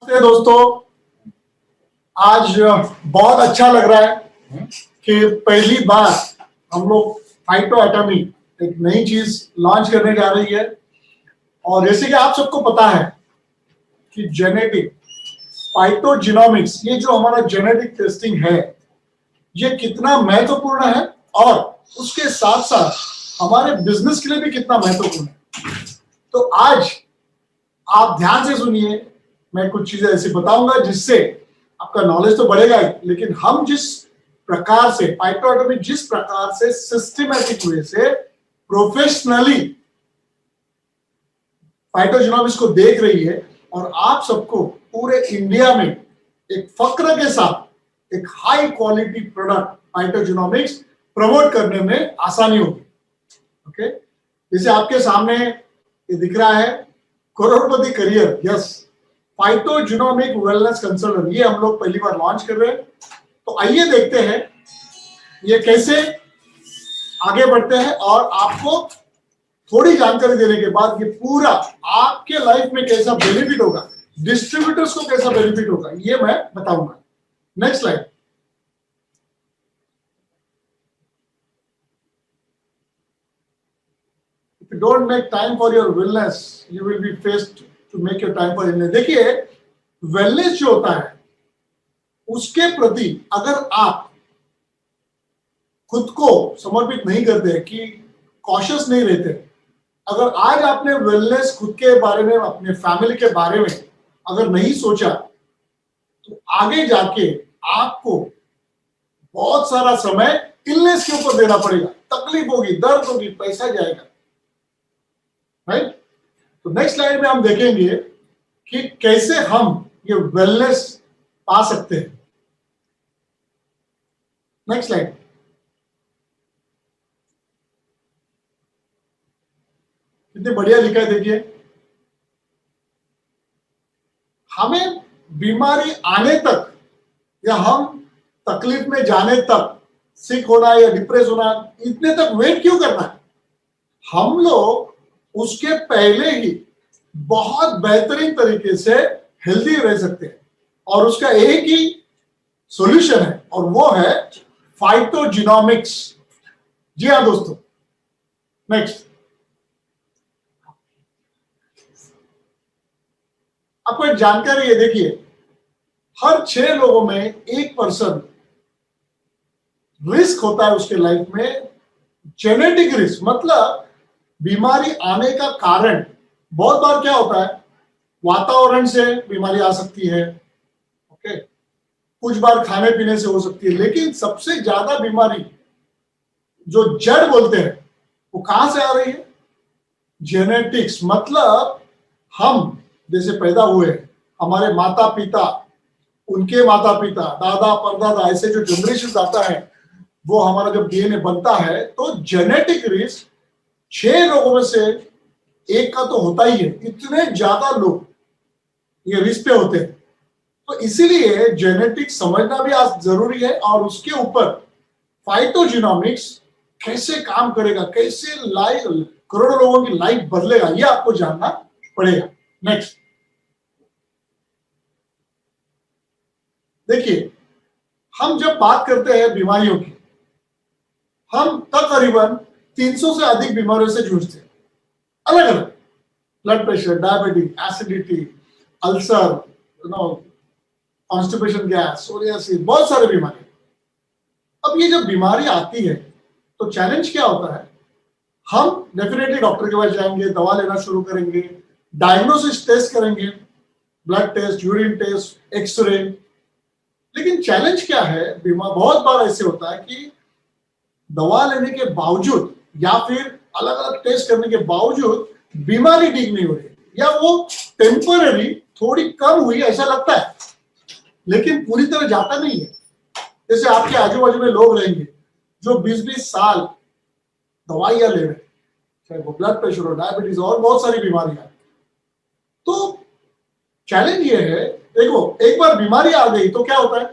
नमस्ते दोस्तों, आज बहुत अच्छा लग रहा है कि पहली बार हम लोग फाइटो एटमी एक नई चीज लॉन्च करने जा रही है। और जैसे कि आप सबको पता है कि जेनेटिक फाइटोजिनोमिक्स, ये जो हमारा जेनेटिक टेस्टिंग है, ये कितना महत्वपूर्ण है और उसके साथ साथ हमारे बिजनेस के लिए भी कितना महत्वपूर्ण है। तो आज आप ध्यान से सुनिए, मैं कुछ चीजें ऐसी बताऊंगा जिससे आपका नॉलेज तो बढ़ेगा ही, लेकिन हम जिस प्रकार से फाइटोएटमी जिस प्रकार से सिस्टमैटिक वे से प्रोफेशनली फाइटोजिनोमिक्स को देख रही है और आप सबको पूरे इंडिया में एक फक्र के साथ एक हाई क्वालिटी प्रोडक्ट फाइटोजिनोमिक्स प्रमोट करने में आसानी होगी। ओके, जैसे आपके सामने ये दिख रहा है, करोड़पति करियर, यस, फाइटोजिनोमिक वेलनेस कंसल्टेंट, ये हम लोग पहली बार लॉन्च कर रहे हैं। तो आइए देखते हैं ये कैसे आगे बढ़ते हैं और आपको थोड़ी जानकारी देने के बाद ये पूरा आपके लाइफ में कैसा बेनिफिट होगा, डिस्ट्रीब्यूटर्स को कैसा बेनिफिट होगा, ये मैं बताऊंगा। Next slide. If you don't make time for your wellness, you will be faced to make your time for illness. देखिए, वेलनेस जो होता है उसके प्रति अगर आप खुद को समर्पित नहीं करते, कि कॉशियस नहीं रहते, अगर आज आपने वेलनेस खुद के बारे में, अपने फैमिली के बारे में अगर नहीं सोचा, तो आगे जाके आपको बहुत सारा समय इलनेस के ऊपर देना पड़ेगा, तकलीफ होगी, दर्द होगी, पैसा जाएगा, राइट। तो नेक्स्ट स्लाइड में हम देखेंगे कि कैसे हम ये वेलनेस पा सकते हैं। Next slide. कितने बढ़िया लिखा है, देखिए, हमें बीमारी आने तक या हम तकलीफ में जाने तक, सिक होना या डिप्रेस होना, इतने तक वेट क्यों करना है? हम लोग उसके पहले ही बहुत बेहतरीन तरीके से हेल्दी रह सकते हैं और उसका एक ही सॉल्यूशन है और वो है फाइटोजिनोमिक्स। जी हाँ दोस्तों, नेक्स्ट। आपको एक जानकारी है, देखिए, हर 6 लोगों में एक पर्सन रिस्क होता है उसके लाइफ में, जेनेटिक रिस्क, मतलब बीमारी आने का कारण बहुत बार क्या होता है, वातावरण से बीमारी आ सकती है, ओके, कुछ बार खाने पीने से हो सकती है, लेकिन सबसे ज्यादा बीमारी जो जड़ बोलते हैं वो कहां से आ रही है? जेनेटिक्स। मतलब हम जैसे पैदा हुए, हमारे माता पिता, उनके माता पिता, दादा परदादा, ऐसे जो जनरेशन आता है, वो हमारा जब डीएनए बनता है तो जेनेटिक रिस्क 6 लोगों में से एक का तो होता ही है। इतने ज्यादा लोग ये रिस्क पे होते हैं, तो इसीलिए जेनेटिक्स समझना भी आज जरूरी है और उसके ऊपर फाइटोजिनोमिक्स कैसे काम करेगा, कैसे लाइफ, करोड़ों लोगों की लाइफ बदलेगा, ये आपको जानना पड़ेगा। नेक्स्ट देखिए, हम जब बात करते हैं बीमारियों की, हम तकरीबन 300 से अधिक बीमारियों से जूझते हैं, अलग अलग, blood pressure, diabetes, acidity, ulcer, constipation, gas, psoriasis, बहुत सारे बीमारी। अब ये जब बीमारी आती है तो चैलेंज क्या होता है? हम डेफिनेटली डॉक्टर के पास जाएंगे, दवा लेना शुरू करेंगे, डायग्नोसिस टेस्ट करेंगे, blood test, urine test, x ray. लेकिन चैलेंज क्या है, बीमार बहुत बार ऐसे होता है कि दवा लेने के बावजूद या फिर अलग अलग टेस्ट करने के बावजूद बीमारी ठीक नहीं हो रही, या वो टेम्पररी थोड़ी कम हुई ऐसा लगता है, लेकिन पूरी तरह जाता नहीं है। जैसे आपके आजू बाजू में लोग रहेंगे जो 20-20 साल दवाइयां ले रहे हैं, चाहे वो ब्लड प्रेशर हो, डायबिटीज और बहुत सारी बीमारियां। तो चैलेंज ये है, देखो, एक बार बीमारी आ गई तो क्या होता है,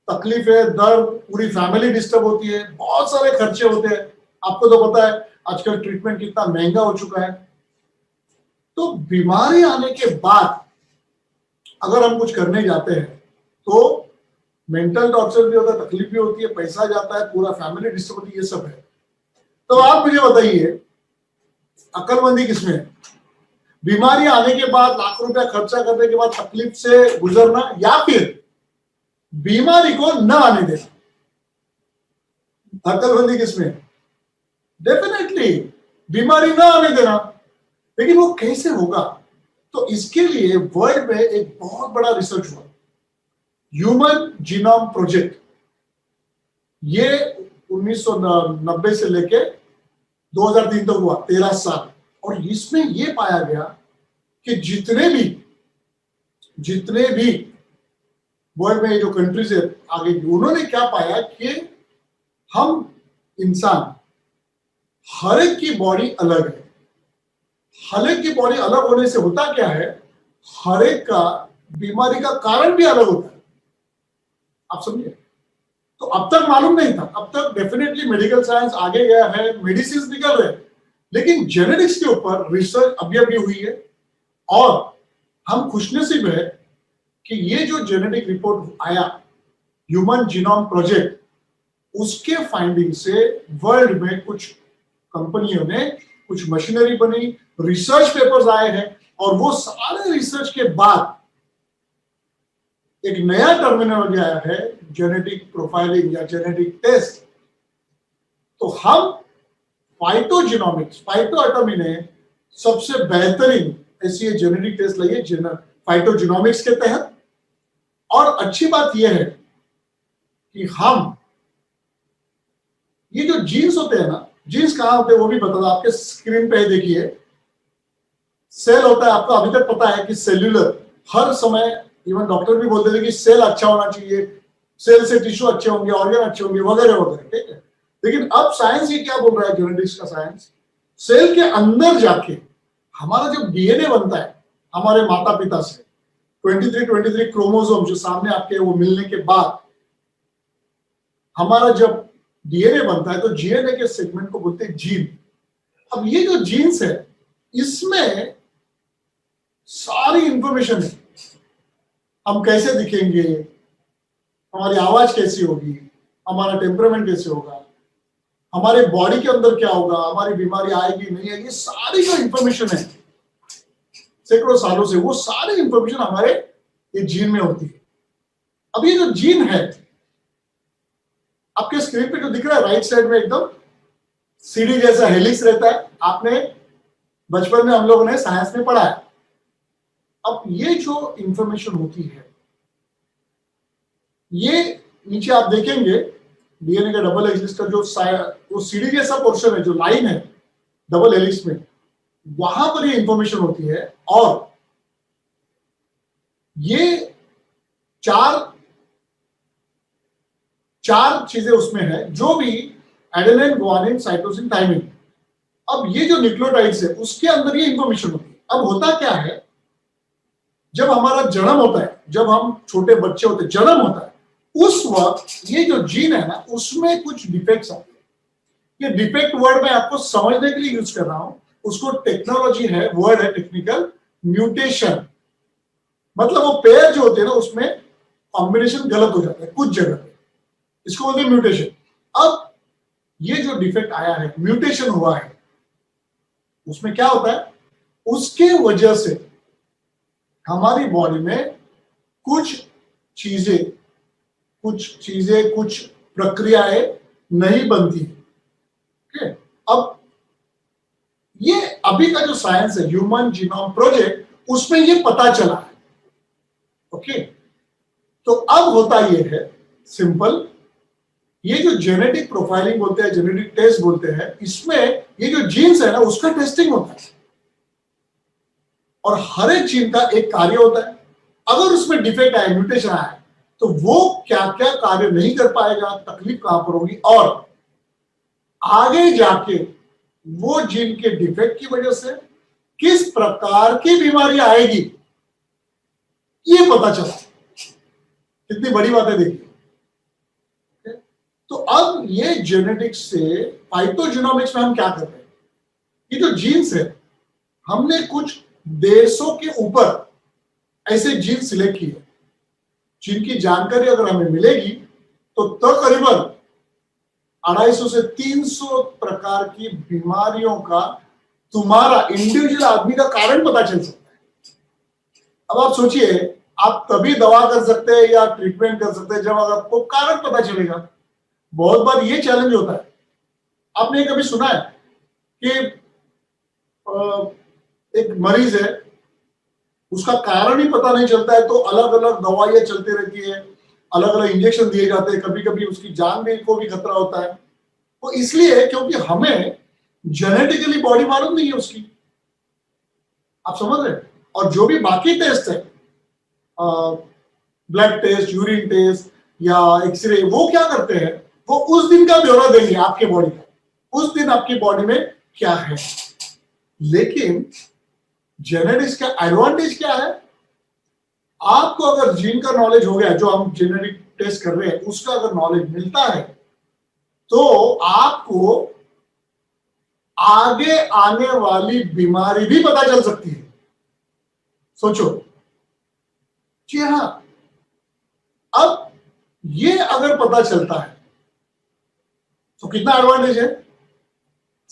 तकलीफ है, दर्द, पूरी फैमिली डिस्टर्ब होती है, बहुत सारे खर्चे होते हैं। आपको तो पता है आजकल ट्रीटमेंट कितना महंगा हो चुका है। तो बीमारी आने के बाद अगर हम कुछ करने जाते हैं तो मेंटल टॉर्चर भी होता है, तकलीफ भी होती है, पैसा जाता है, पूरा फैमिली डिस्टर्ब होती है, ये सब है। तो आप मुझे बताइए, अक्लमंदी किसमें है? बीमारी आने के बाद लाख रुपया खर्चा करने के बाद तकलीफ से गुजरना, या फिर बीमारी को न आने देना? अक्लमंदी किसमें? डेफिनेटली बीमारी न आने देना। लेकिन वो कैसे होगा? तो इसके लिए वर्ल्ड में एक बहुत बड़ा रिसर्च हुआ, ह्यूमन जीनोम प्रोजेक्ट। ये 1990 से लेके 2003 तक हुआ, 13 साल। और इसमें यह पाया गया कि जितने भी वर्ल्ड में जो कंट्रीज है आगे, उन्होंने क्या पाया कि हम इंसान, हर एक की बॉडी अलग है। हर एक की बॉडी अलग होने से होता क्या है, हर एक का बीमारी का कारण भी अलग होता है। आप समझिए? तो अब तक मालूम नहीं था, अब तक डेफिनेटली मेडिकल साइंस आगे गया है, मेडिसिन निकल रहे हैं, लेकिन जेनेटिक्स के ऊपर रिसर्च अभी अभी हुई है। और हम खुशनसीब है कि ये जो जेनेटिक रिपोर्ट आया, ह्यूमन जीनोम प्रोजेक्ट, उसके फाइंडिंग से वर्ल्ड में कुछ कंपनियों ने कुछ मशीनरी बनी, रिसर्च पेपर्स आए हैं, और वो सारे रिसर्च के बाद एक नया टर्मिनोलॉजी आया है, जेनेटिक प्रोफाइलिंग या जेनेटिक टेस्ट। तो हम फाइटोजिनोमिक्स, फाइटोएटॉमी ने सबसे बेहतरीन ऐसी जेनेटिक टेस्ट लाई है फाइटोजिनोमिक्स के तहत। और अच्छी बात यह है कि हम ये जो जीन्स होते हैं ना, जीन्स कहां होते हैं वो भी बता दो, आपके स्क्रीन पे देखिए। सेल होता है, आपको अभी तक पता है कि सेल्यूलर, हर समय इवन डॉक्टर भी बोलते थे कि सेल अच्छा होना चाहिए, सेल से टिश्यू अच्छे होंगे, ऑर्गन अच्छे होंगे, वगैरह वगैरह, ठीक है। लेकिन अब साइंस ये क्या बोल रहा है, जेनेटिक्स का साइंस, सेल के अंदर जाके हमारा जो डीएनए बनता है हमारे माता पिता से, 23 क्रोमोसोम जो सामने आपके वो मिलने के बाद हमारा जब डीएनए बनता है, तो जीएनए के सेगमेंट को बोलते हैं जीन। अब ये जो जीन्स है, इसमें सारी इंफॉर्मेशन है। हम कैसे दिखेंगे, हमारी आवाज कैसी होगी, हमारा टेम्परामेंट कैसे होगा, हमारे बॉडी के अंदर क्या होगा, हमारी बीमारी आएगी नहीं आएगी, सारी जो इंफॉर्मेशन है सैकड़ों सालों से, वो सारी इंफॉर्मेशन हमारे ये जीन में होती है। अब ये जो जीन है, आपके स्क्रीन पे जो दिख रहा है राइट साइड में, एकदम सीढ़ी जैसा हेलिक्स रहता है, आपने बचपन में हम लोगों ने साइंस में पढ़ा है। अब ये जो इंफॉर्मेशन होती है, ये नीचे आप देखेंगे डीएनए का डबल हेलिक्स का जो सीढ़ी जैसा पोर्शन है, जो लाइन है डबल हेलिक्स में, वहां पर ये इंफॉर्मेशन होती है। और ये चार चीजें उसमें है, जो भी एडेनिन, गुआनिन, साइटोसिन, थाइमिन। अब ये जो न्यूक्लियोटाइड्स है, उसके अंदर ये इंफॉर्मेशन होती है। अब होता क्या है, जब हमारा जन्म होता है, जब हम छोटे बच्चे होते हैं, जन्म होता है, उस वक्त ये जो जीन है ना, उसमें कुछ डिफेक्ट्स आते हैं। ये डिफेक्ट वर्ड मैं आपको समझने के लिए यूज कर रहा हूं, उसको टेक्नोलॉजी है, वर्ड है टेक्निकल, म्यूटेशन। मतलब वो पेयर जो होते हैं ना, उसमें कॉम्बिनेशन गलत हो जाता है कुछ जगह पे, इसको बोलते हैं म्यूटेशन। अब ये जो डिफेक्ट आया है, म्यूटेशन हुआ है, उसमें क्या होता है, उसके वजह से हमारी बॉडी में कुछ चीजें, कुछ प्रक्रियाएं नहीं बनती। ओके, अब ये अभी का जो साइंस है, ह्यूमन जीनोम प्रोजेक्ट, उसमें ये पता चला है। ओके, तो अब होता ये है सिंपल, ये जो जेनेटिक प्रोफाइलिंग बोलते हैं, जेनेटिक टेस्ट बोलते हैं, इसमें ये जो जीन्स है ना, उसका टेस्टिंग होता है। और हर एक जीन का एक कार्य होता है। अगर उसमें डिफेक्ट आए, म्यूटेशन आए, तो वो क्या क्या कार्य नहीं कर पाएगा, तकलीफ कहां पर होगी, और आगे जाके वो जीन के डिफेक्ट की वजह से किस प्रकार की बीमारी आएगी, ये पता चला। कितनी बड़ी बात है देखिए। तो अब ये जेनेटिक्स से फाइटोजिनोमिक्स में हम क्या कर रहे हैं, ये जो जीन्स है, हमने कुछ देशों के ऊपर ऐसे जीन सिलेक्ट किए जिनकी जानकारी अगर हमें मिलेगी तो तकरीबन 250 से 300 प्रकार की बीमारियों का तुम्हारा इंडिविजुअल आदमी का कारण पता चल सकता है। अब आप सोचिए, आप तभी दवा कर सकते हैं या ट्रीटमेंट कर सकते हैं जब अगर आपको कारण पता चलेगा। बहुत बार ये चैलेंज होता है। आपने कभी सुना है कि एक मरीज है, उसका कारण ही पता नहीं चलता है, तो अलग अलग दवाइयां चलती रहती है, अलग अलग इंजेक्शन दिए जाते हैं, कभी कभी उसकी जान भी को भी खतरा होता है। तो इसलिए क्योंकि हमें जेनेटिकली बॉडी मालूम नहीं है उसकी, आप समझ रहे हैं। और जो भी बाकी टेस्ट है, ब्लड टेस्ट, यूरिन टेस्ट या एक्सरे, वो क्या करते हैं, वो उस दिन का ब्यौरा देंगे आपके बॉडी का, उस दिन आपकी बॉडी में क्या है। लेकिन जेनेटिक्स का एडवांटेज क्या है, आपको अगर जीन का नॉलेज हो गया, जो हम जेनेटिक टेस्ट कर रहे हैं उसका अगर नॉलेज मिलता है, तो आपको आगे आने वाली बीमारी भी पता चल सकती है। सोचो, जी हाँ। अब ये अगर पता चलता है तो कितना एडवांटेज है।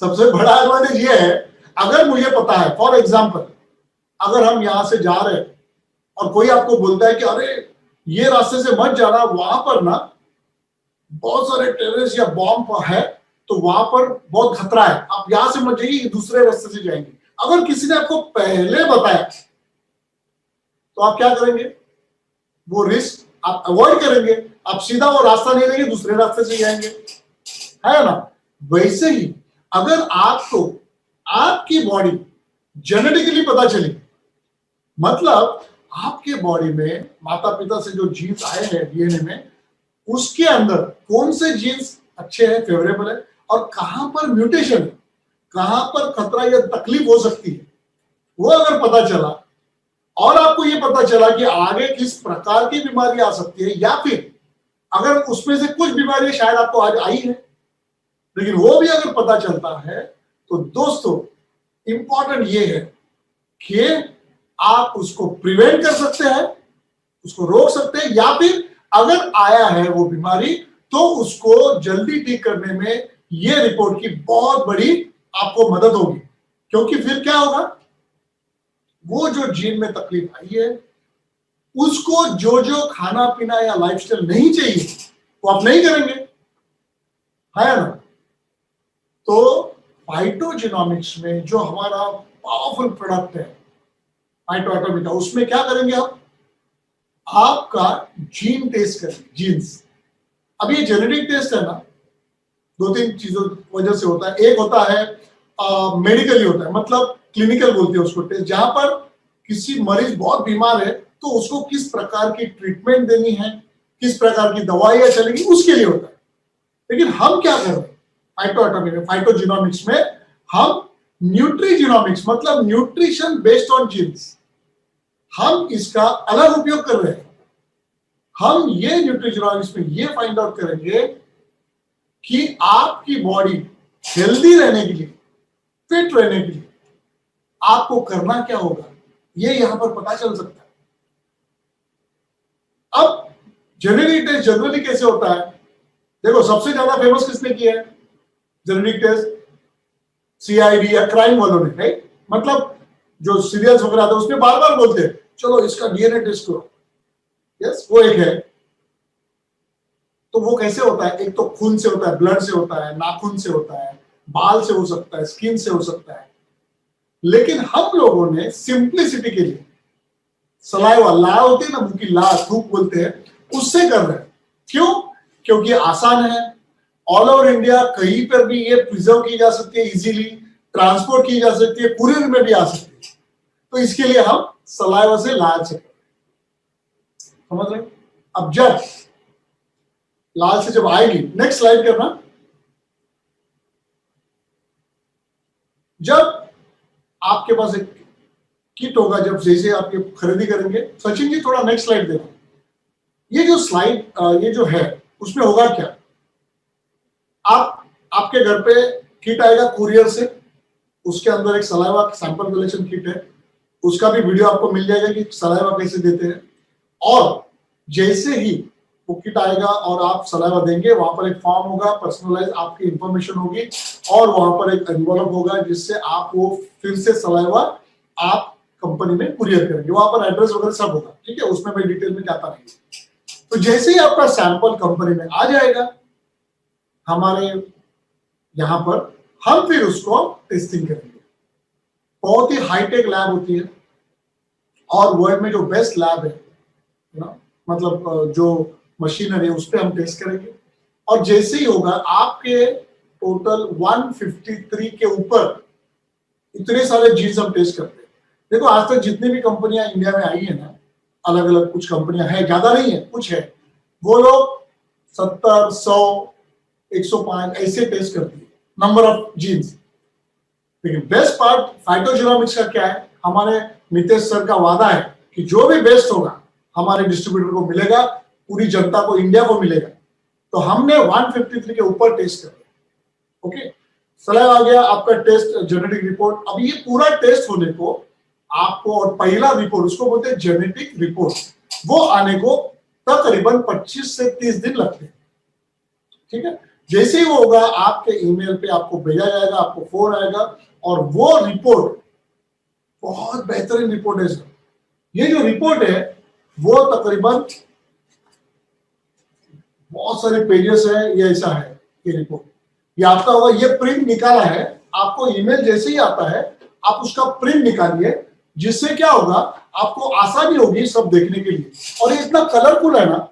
सबसे बड़ा एडवांटेज ये है, अगर मुझे पता है, फॉर एग्जांपल, अगर हम यहां से जा रहे हैं और कोई आपको बोलता है कि अरे ये रास्ते से मत जाना, वहां पर ना बहुत सारे टेररिस्ट या बॉम्ब है, तो वहां पर बहुत खतरा है, आप यहां से मत जाइए, दूसरे रास्ते से जाएंगे। अगर किसी ने आपको पहले बताया तो आप क्या करेंगे, वो रिस्क आप अवॉइड करेंगे, आप सीधा वो रास्ता नहीं लेंगे, दूसरे रास्ते से जाएंगे, है ना। वैसे ही अगर आपको आपकी बॉडी जेनेटिकली पता चली, मतलब आपके बॉडी में माता पिता से जो जीन्स आए हैं डीएनए में, उसके अंदर कौन से जीन्स अच्छे हैं, फेवरेबल है, और कहां पर म्यूटेशन है, कहां पर खतरा या तकलीफ हो सकती है, वो अगर पता चला, और आपको ये पता चला कि आगे किस प्रकार की बीमारी आ सकती है, या फिर अगर उसमें से कुछ बीमारियां शायद आपको आज आई है, लेकिन वो भी अगर पता चलता है, तो दोस्तों इंपॉर्टेंट ये है कि आप उसको प्रिवेंट कर सकते हैं, उसको रोक सकते हैं, या फिर अगर आया है वो बीमारी तो उसको जल्दी ठीक करने में ये रिपोर्ट की बहुत बड़ी आपको मदद होगी। क्योंकि फिर क्या होगा, वो जो जीन में तकलीफ आई है, उसको जो जो खाना पीना या लाइफस्टाइल नहीं चाहिए वो आप नहीं करेंगे, है ना। तो फाइटोजेनोमिक्स में जो हमारा पावरफुल प्रोडक्ट है फाइटोएटोमिका, उसमें क्या करेंगे हम, आपका जीन टेस्ट करेंगे, जीन्स। अब ये जेनेटिक टेस्ट है ना, दो तीन चीजों वजह से होता है। एक होता है मेडिकली होता है, मतलब क्लिनिकल बोलते हैं उसको टेस्ट, जहां पर किसी मरीज बहुत बीमार है तो उसको किस प्रकार की ट्रीटमेंट देनी है, किस प्रकार की दवाइयां चलेगी, उसके लिए होता है। लेकिन हम क्या कर रहे हैं फाइटोजेनोमिक्स में, हम न्यूट्रीजेनोमिक्स, मतलब न्यूट्रिशन बेस्ड ऑन जीन्स, हम इसका अलग उपयोग कर रहे हैं। हम ये न्यूट्रीजेनोमिक्स में ये फाइंड आउट करेंगे कि आपकी बॉडी हेल्दी रहने के लिए, फिट रहने के लिए आपको करना क्या होगा, ये यहां पर पता चल सकता है। अब जेनेटिक टेस्ट जनरली कैसे होता है, देखो सबसे ज्यादा फेमस किसने किया है जेनेटिक टेस्ट, सीआईडी या क्राइम वालों ने, राइट। मतलब जो सीरियल्स वगैरह आते हैं उसमें बार बार बोलते हैं चलो इसका डीएनए टेस्ट करो, यस, वो एक है। तो वो कैसे होता है, एक तो खून से होता है, ब्लड से होता है, नाखून से होता है, बाल से हो सकता है, स्किन से हो सकता है। लेकिन हम लोगों ने सिंप्लिसिटी के लिए सलाइवा, ला होती है ना, मुंह की ला, थूक बोलते हैं, उससे कर रहे हैं। क्यों, क्योंकि आसान है, ऑल ओवर इंडिया कहीं पर भी ये प्रिजर्व की जा सकती है, इजीली ट्रांसपोर्ट की जा सकती है, कुरियर में भी आ सकती है। तो इसके लिए हम सलाइवा से लाल से, समझ रहे। अब जब लाल से जब आएगी, नेक्स्ट स्लाइड करना, जब आपके पास एक किट होगा, जब जैसे आप ये खरीदी करेंगे, सचिन जी थोड़ा नेक्स्ट स्लाइड देना। ये जो स्लाइड ये जो है उसमें होगा क्या, आपके घर पे किट आएगा कुरियर से, उसके अंदर एक सलाइवा सैंपल कलेक्शन किट है, उसका भी वीडियो आपको मिल जाएगा कि सलाइवा कैसे देते हैं। और जैसे ही वो किट आएगा और आप सलाइवा देंगे, वहां पर एक फॉर्म होगा, पर्सनलाइज आपकी इंफॉर्मेशन होगी और वहां पर एक एनवलप होगा जिससे आप वो फिर से सलाइवा आप कंपनी में कुरियर करेंगे। वहां पर एड्रेस वगैरह सब होगा, ठीक है, उसमें मैं डिटेल में जाता नहीं। तो जैसे ही आपका सैंपल कंपनी में आ जाएगा हमारे यहाँ पर, हम फिर उसको टेस्टिंग करेंगे। बहुत ही हाईटेक लैब होती है और वर्ल्ड में जो बेस्ट लैब है ना, मतलब जो मशीनरी है उस पर हम टेस्ट करेंगे। और जैसे ही होगा आपके टोटल 153 के ऊपर इतने सारे जीन्स हम टेस्ट करते हैं। देखो आज तक जितनी भी कंपनियां इंडिया में आई है ना, अलग अलग कुछ कंपनियां हैं, ज्यादा नहीं है, कुछ है, वो लोग 70, 100, 105 ऐसे टेस्ट करती है नंबर ऑफ जीन्स। लेकिन बेस्ट पार्ट फाइटोजेनोमिक्स का क्या है, हमारे नितेश सर का वादा है कि जो भी बेस्ट होगा हमारे डिस्ट्रीब्यूटर को मिलेगा, पूरी जनता को, इंडिया को मिलेगा। तो हमने 153 के ऊपर टेस्ट कर, ओके। सलाह आ गया आपका टेस्ट जेनेटिक रिपोर्ट। अब ये पूरा टेस्ट होने को आपको, और पहला रिपोर्ट उसको बोलते हैं जेनेटिक रिपोर्ट, वो आने को तकरीबन 25 से 30 दिन लगते हैं, ठीक है। जैसे ही वो होगा आपके ईमेल पे आपको भेजा जाएगा, आपको फोन आएगा और वो रिपोर्ट बहुत बेहतरीन रिपोर्ट है सर। ये जो रिपोर्ट है वो तकरीबन बहुत सारे पेजेस है, ये ऐसा है ये रिपोर्ट। ये आपका होगा, ये प्रिंट निकाला है, आपको ईमेल जैसे ही आता है आप उसका प्रिंट निकालिए, जिससे क्या होगा आपको आसानी होगी सब देखने के लिए। और ये इतना कलरफुल है ना,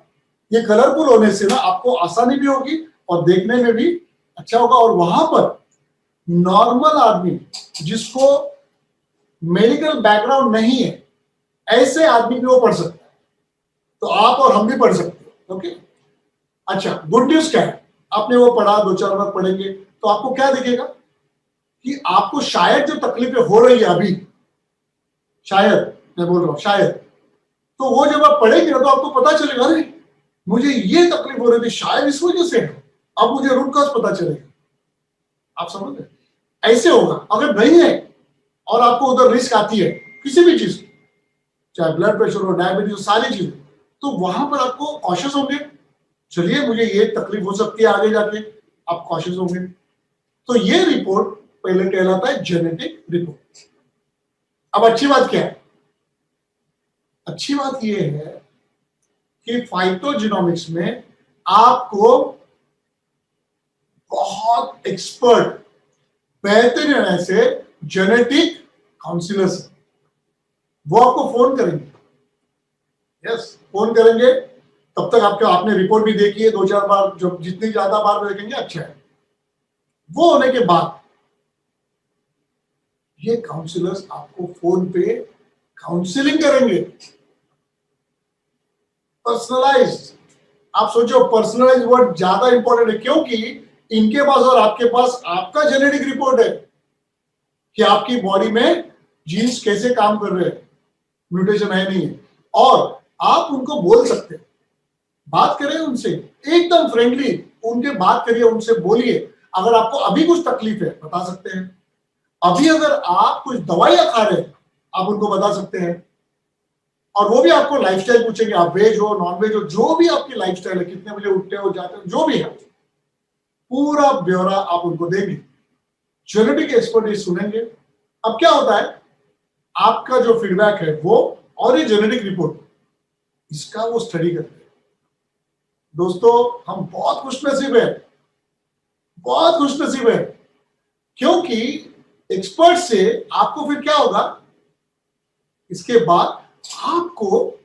ये कलरफुल होने से ना आपको आसानी भी होगी और देखने में भी अच्छा होगा। और वहां पर नॉर्मल आदमी जिसको मेडिकल बैकग्राउंड नहीं है, ऐसे आदमी भी वो पढ़ सकता है। तो आप और हम भी पढ़ सकते हैं, ओके। अच्छा, गुड न्यूज क्या है, आपने वो पढ़ा, 2-4 बार पढ़ेंगे तो आपको क्या दिखेगा कि आपको शायद जो तकलीफें हो रही है अभी, शायद मैं बोल रहा हूं शायद, तो वो जब आप पढ़ेंगे ना तो आपको पता चलेगा, अरे मुझे ये तकलीफ हो रही थी, शायद इस वजह से है, अब मुझे रूट कॉज पता चलेगा। आप समझ रहे, ऐसे होगा। अगर नहीं है और आपको उधर रिस्क आती है किसी भी चीज, चाहे ब्लड प्रेशर हो, डायबिटीज हो, सारी चीजें, तो वहां पर आपको कॉशियस होंगे, चलिए मुझे ये तकलीफ हो सकती है आगे जाके, आप कॉशियस होंगे। तो ये रिपोर्ट पहले कहलाता है जेनेटिक रिपोर्ट। अब अच्छी बात क्या है, अच्छी बात ये है कि फाइटोजेनोमिक्स में आपको बहुत एक्सपर्ट, बेहतरीन ऐसे जेनेटिक काउंसिलर्स, वो आपको फोन करेंगे, यस फोन करेंगे। तब तक आपने रिपोर्ट भी देखी है 2-4 बार, जब जितनी ज्यादा बार में देखेंगे अच्छा है। वो होने के बाद ये काउंसिलर्स आपको फोन पे काउंसलिंग करेंगे, पर्सनलाइज्ड। आप सोचो पर्सनलाइज वर्ड ज्यादा इंपॉर्टेंट है, क्योंकि इनके पास और आपके पास आपका जेनेटिक रिपोर्ट है कि आपकी बॉडी में जीन्स कैसे काम कर रहे हैं, म्यूटेशन है नहीं है, और आप उनको बोल सकते हैं, बात करें उनसे एकदम फ्रेंडली, उनके बात करिए, उनसे बोलिए। अगर आपको अभी कुछ तकलीफ है बता सकते हैं, अभी अगर आप कुछ दवाइयां खा रहे हैं आप उनको बता सकते हैं। और वो भी आपको लाइफस्टाइल पूछेंगे, आप वेज हो नॉन वेज हो, जो भी आपकी लाइफस्टाइल है, कितने बजे उठते हो जाते हो, जो भी है पूरा ब्यौरा आप उनको देंगे। जेनेटिक एक्सपर्ट सुनेंगे। अब क्या होता है, आपका जो फीडबैक है वो और ये जेनेटिक रिपोर्ट, इसका वो स्टडी करते हैं। दोस्तों हम बहुत खुशनसीब है, बहुत खुशनसीब है, क्योंकि एक्सपर्ट से आपको फिर क्या होगा, इसके बाद आपको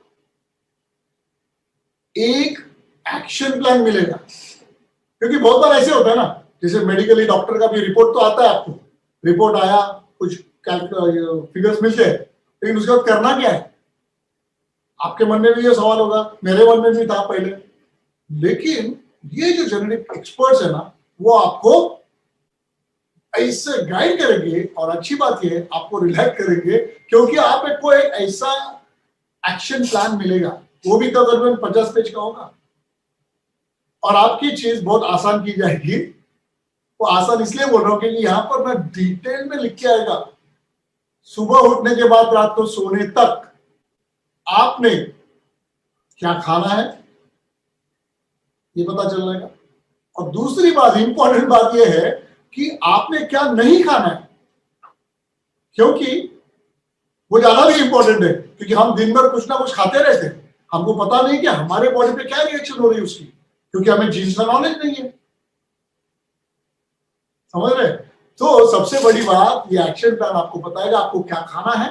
एक एक्शन प्लान मिलेगा। क्योंकि बहुत बार ऐसे होता है ना, जैसे मेडिकली डॉक्टर का भी रिपोर्ट तो आता है, आपको रिपोर्ट आया, कुछ फिगर्स मिलते हैं, लेकिन उसके बाद करना क्या है, आपके मन में भी ये सवाल होगा, मेरे मन में भी था पहले। लेकिन ये जो जेनेटिक एक्सपर्ट्स है ना, वो आपको ऐसे गाइड करेंगे, और अच्छी बात ये है आपको रिलैक्स करेंगे, क्योंकि आपको एक ऐसा एक्शन प्लान मिलेगा, वो भी तकरीबन 50 पेज का होगा, और आपकी चीज बहुत आसान की जाएगी। वो आसान इसलिए बोल रहा हूं क्योंकि यहां पर मैं डिटेल में लिख के आएगा, सुबह उठने के बाद रात को सोने तक आपने क्या खाना है ये पता चलने का। और दूसरी बात, इंपॉर्टेंट बात यह है कि आपने क्या नहीं खाना है, क्योंकि वो ज्यादा भी इंपॉर्टेंट है, क्योंकि हम दिन भर कुछ ना कुछ खाते रहते हैं, हमको पता नहीं कि हमारे बॉडी पे क्या रिएक्शन हो रही है उसकी, क्योंकि हमें जीन्स का नॉलेज नहीं है। समझ रहे? तो सबसे बड़ी बात, ये एक्शन प्लान आपको बताएगा आपको क्या खाना है,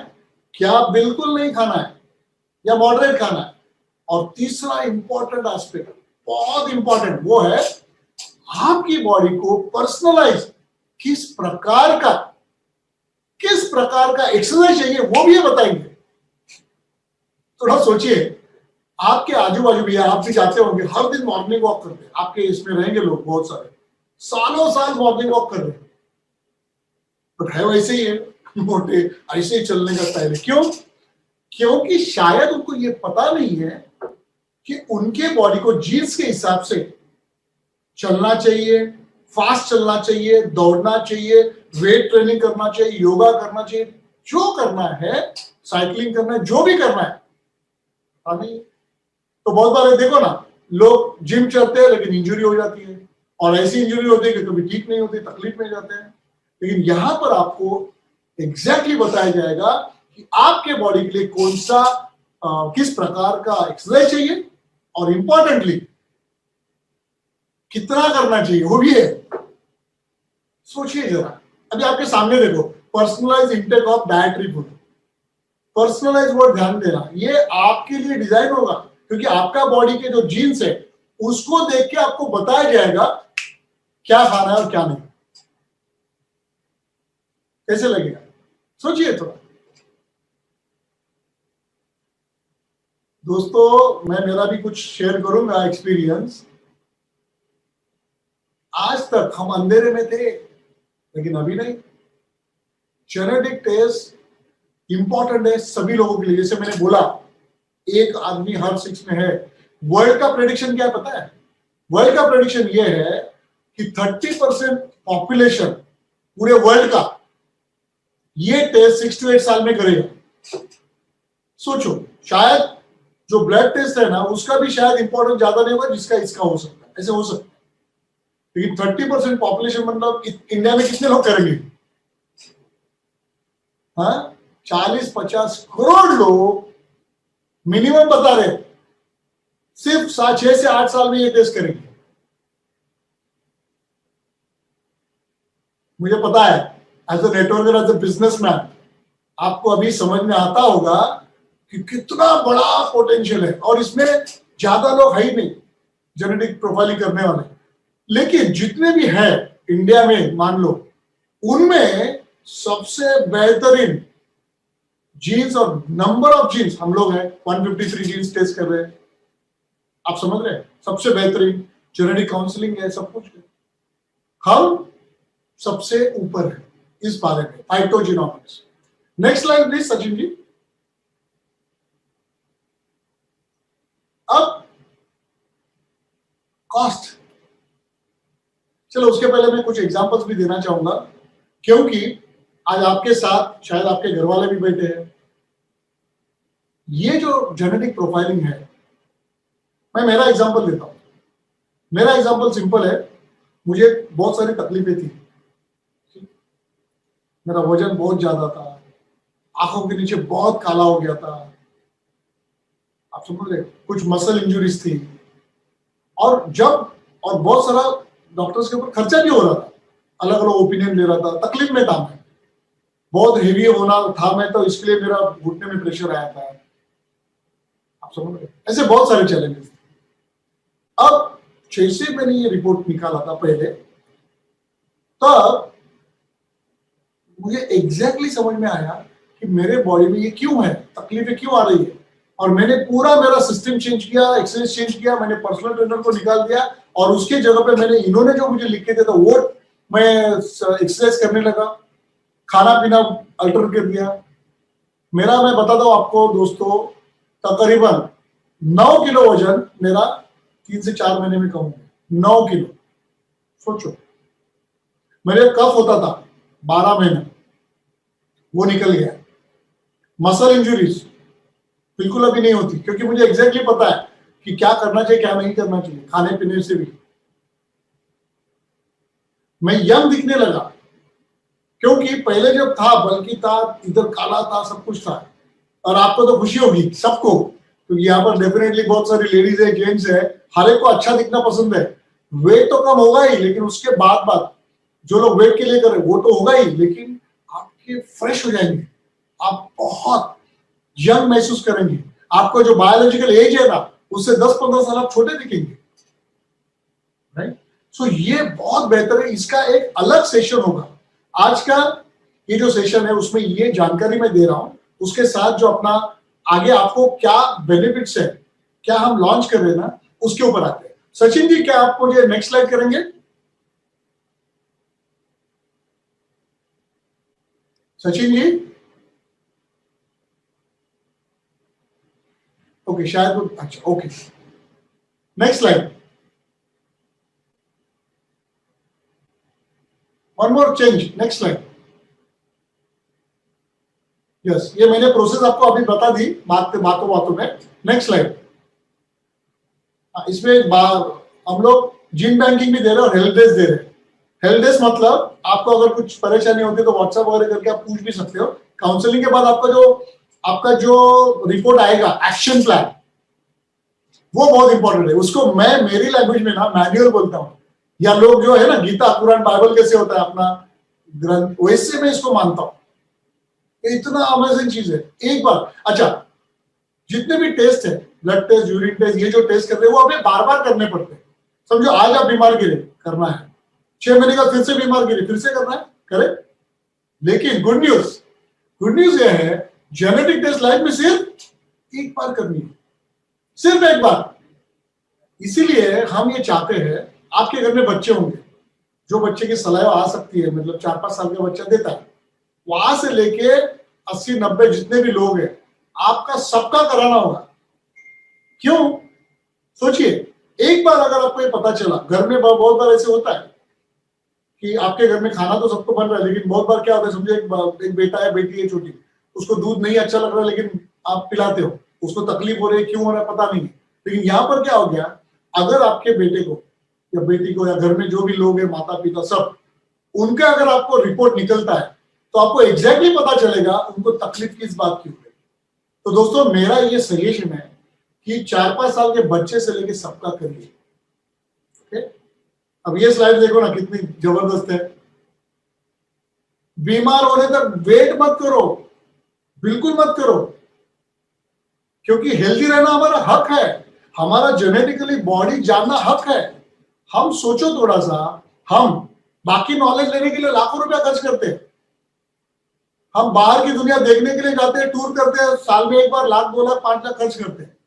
क्या बिल्कुल नहीं खाना है, या मॉडरेट खाना है। और तीसरा इंपॉर्टेंट एस्पेक्ट, बहुत इंपॉर्टेंट, वो है आपकी बॉडी को पर्सनलाइज किस प्रकार का एक्सरसाइज चाहिए वो भी ये बताएंगे। थोड़ा सोचिए, आपके आजू बाजू भी, आप भी जाते होंगे, हर दिन मॉर्निंग वॉक करते हैं, आपके इसमें रहेंगे लोग बहुत सारे, सालों साल मॉर्निंग वॉक कर रहे हैं, बट है वैसे ही है, मोटे, ऐसे ही चलने का स्टाइल है। क्यों? क्योंकि शायद उनको ये पता नहीं है कि उनके बॉडी को जीन्स के हिसाब से चलना चाहिए, फास्ट चलना चाहिए, दौड़ना चाहिए, वेट ट्रेनिंग करना चाहिए, योगा करना चाहिए, जो करना है, साइकिलिंग करना है, जो भी करना है। अभी तो बहुत बार देखो ना, लोग जिम चलते हैं लेकिन इंजरी हो जाती है, और ऐसी इंजरी होती है कि कभी ठीक नहीं होती, तकलीफ में जाते हैं। लेकिन यहां पर आपको एग्जैक्टली बताया जाएगा कि आपके बॉडी के लिए कौन सा किस प्रकार का एक्सरसाइज चाहिए, और इंपॉर्टेंटली कितना करना चाहिए वो भी है। सोचिए जरा, अभी आपके सामने देखो, personalise intake of dietary food. Personalise word ध्यान देना, ये आपके लिए डिजाइन होगा, क्योंकि आपका बॉडी के जो जीन्स है उसको देख के आपको बताया जाएगा क्या खाना है और क्या नहीं। कैसे लगेगा? सोचिए थोड़ा। दोस्तों, मैं मेरा भी कुछ शेयर करूंगा एक्सपीरियंस। आज तक हम अंधेरे में थे, लेकिन अभी नहीं। जेनेटिक टेस्ट इंपॉर्टेंट है सभी लोगों के लिए। जैसे मैंने बोला, एक आदमी हर 6 में है। वर्ल्ड का प्रेडिक्शन क्या है पता है? वर्ल्ड का प्रेडिक्शन ये है कि 30% पॉपुलेशन पूरे वर्ल्ड का ये टेस्ट 6 to 8 साल में करेगा। सोचो, शायद जो ब्लड टेस्ट है ना, उसका भी शायद इंपॉर्टेंस ज्यादा नहीं होगा जिसका इसका हो सकता है, ऐसे हो सकता है। लेकिन 30% पॉपुलेशन मतलब इंडिया में कितने लोग करेंगे? हाँ, 40-50 करोड़ लोग मिनिमम बता रहे, सिर्फ 6 से 8 साल में ये टेस्ट करेंगे। मुझे पता है, as a networker, as a businessman, आपको अभी समझ में आता होगा कि कितना बड़ा पोटेंशियल है, और इसमें ज्यादा लोग है ही नहीं जेनेटिक प्रोफाइलिंग करने वाले। लेकिन जितने भी है इंडिया में, मान लो, उनमें सबसे बेहतरीन जीन्स और नंबर ऑफ जीन्स हम लोग हैं, 153 जीन्स टेस्ट कर रहे हैं। आप समझ रहे हैं? सबसे बेहतरीन जेनेटिक काउंसलिंग है, सब कुछ है। हम सबसे ऊपर है इस बारे में, फाइटोजेनोमिक्स। Next slide please Sachin ji. अब कॉस्ट, चलो उसके पहले मैं कुछ एग्जांपल्स भी देना चाहूंगा, क्योंकि आज आपके साथ शायद आपके घर वाले भी बैठे हैं। ये जो जेनेटिक प्रोफाइलिंग है, मैं मेरा एग्जांपल देता हूं। मेरा एग्जांपल सिंपल है। मुझे बहुत सारी तकलीफें थी। मेरा वजन बहुत ज्यादा था, आंखों के नीचे बहुत काला हो गया था, आप समझ रहे, कुछ मसल इंजुरीज थी, और बहुत सारा डॉक्टर्स के ऊपर खर्चा भी हो रहा था, अलग अलग ओपिनियन ले रहा था, तकलीफ में था मैं, बहुत हेवी होना था मैं, तो इसके लिए मेरा घुटने में प्रेशर आया था, आप समझ रहे, ऐसे बहुत सारे चैलेंजेस। अब जैसे मैंने ये रिपोर्ट निकाला था पहले, तब मुझे एग्जैक्टली समझ में आया कि मेरे बॉडी में ये क्यों है, तकलीफें क्यों आ रही है। और मैंने पूरा मेरा सिस्टम चेंज किया, एक्सरसाइज चेंज किया, मैंने पर्सनल ट्रेनर को निकाल दिया, और उसके जगह पे मैंने इन्होंने जो मुझे लिख के दिया था वो मैं एक्सरसाइज करने लगा, खाना पीना अल्टर कर दिया। मेरा, मैं बताता हूँ आपको दोस्तों, तकरीबन 9 किलो वजन मेरा 3 से 4 महीने में कम हो गया। 9 किलो, सोचो। मेरे कफ होता था 12 महीने, वो निकल गया। मसल इंजुरीज बिल्कुल अभी नहीं होती, क्योंकि मुझे एग्जैक्टली पता है कि क्या करना चाहिए क्या नहीं करना चाहिए, खाने पीने से भी मैं यंग दिखने लगा। क्योंकि पहले जब था बल्कि था, इधर काला था, सब कुछ था। और आपको तो खुशी होगी सबको, क्योंकि यहाँ पर डेफिनेटली बहुत सारी लेडीज है, जेंट्स है, हर एक को अच्छा दिखना पसंद है। वेट तो कम होगा ही, लेकिन उसके बाद बाद जो लोग वेट के लिए कर रहे हैं वो तो होगा ही, लेकिन आपके फ्रेश हो जाएंगे, आप बहुत यंग महसूस करेंगे। आपको जो बायोलॉजिकल एज है ना, उससे 10-15 साल आप छोटे दिखेंगे, राइट। सो ये बहुत बेहतर है, इसका एक अलग सेशन होगा। आज का ये जो सेशन है उसमें ये जानकारी मैं दे रहा हूं, उसके साथ जो अपना आगे आपको क्या बेनिफिट्स है, क्या हम लॉन्च कर रहे हैं ना, उसके ऊपर आते हैं। सचिन जी, क्या आप मुझे नेक्स्ट स्लाइड करेंगे? सचिन जी, ओके, शायद अच्छा, okay, next slide, one more change, next slide. Yes, ये मैंने प्रोसेस आपको अभी बता दी बातों बातों में। Next slide. इसमें हम लोग जिन बैंकिंग भी दे रहे हैं और हेल्प डेस्क दे रहे हैं। हेल्प डेस्क मतलब आपको अगर कुछ परेशानी होती है तो व्हाट्सएप वगैरह करके आप पूछ भी सकते हो। काउंसलिंग के बाद आपका जो रिपोर्ट आएगा, एक्शन प्लान, वो बहुत इंपॉर्टेंट है। उसको मैं मेरी लैंग्वेज में ना मैनुअल बोलता हूँ, या लोग जो है ना गीता कुरान बाइबल कैसे होता है अपना ग्रंथ, वैसे मैं इसको मानता हूँ। इतना अमेजिंग चीज है। एक बार, अच्छा, जितने भी टेस्ट है, ब्लड टेस्ट, यूरिन टेस्ट, ये जो टेस्ट कर रहे हैं वो हमें बार बार करने पड़ते हैं। समझो आज आप बीमार गिरे, करना है, 6 महीने का फिर से बीमार गिरे, फिर से करना है, करे। लेकिन गुड न्यूज ये है, जेनेटिक टेस्ट लाइफ में सिर्फ एक बार करनी है, सिर्फ एक बार। इसीलिए हम ये चाहते हैं, आपके घर में बच्चे होंगे, जो बच्चे की सलाह आ सकती है, मतलब 4-5 साल का बच्चा देता है, वहां से लेके 80-90 जितने भी लोग हैं, आपका सबका कराना होगा। क्यों? सोचिए, एक बार अगर आपको ये पता चला, घर में बहुत बार ऐसे होता है कि आपके घर में खाना तो सबको बन रहा है, लेकिन बहुत बार क्या होता है, समझो एक बेटा है, बेटी है छोटी, उसको दूध नहीं अच्छा लग रहा है, लेकिन आप पिलाते हो, उसको तकलीफ हो रही है, क्यों हो रहा है पता नहीं। लेकिन यहाँ पर क्या हो गया, अगर आपके बेटे को या बेटी को या घर में जो भी लोग हैं, माता पिता सब, उनका अगर आपको रिपोर्ट निकलता है तो आपको एग्जैक्टली पता चलेगा उनको तकलीफ किस बात की है। तो दोस्तों, मेरा ये सजेशन है कि 4-5 साल के बच्चे से लेके सबका करिए। ओके, अब ये स्लाइड देखो ना, कितनी जबरदस्त है। बीमार होने तक वेट मत करो, बिल्कुल मत करो, क्योंकि हेल्दी रहना हमारा हक है, हमारा जेनेटिकली बॉडी जानना हक है। हम सोचो थोड़ा सा, हम बाकी नॉलेज लेने के लिए लाखों रुपया खर्च करते हैं, हम बाहर की दुनिया देखने के लिए जाते हैं, टूर करते हैं, साल में एक बार 1 लाख 2 लाख 5 लाख खर्च करते हैं।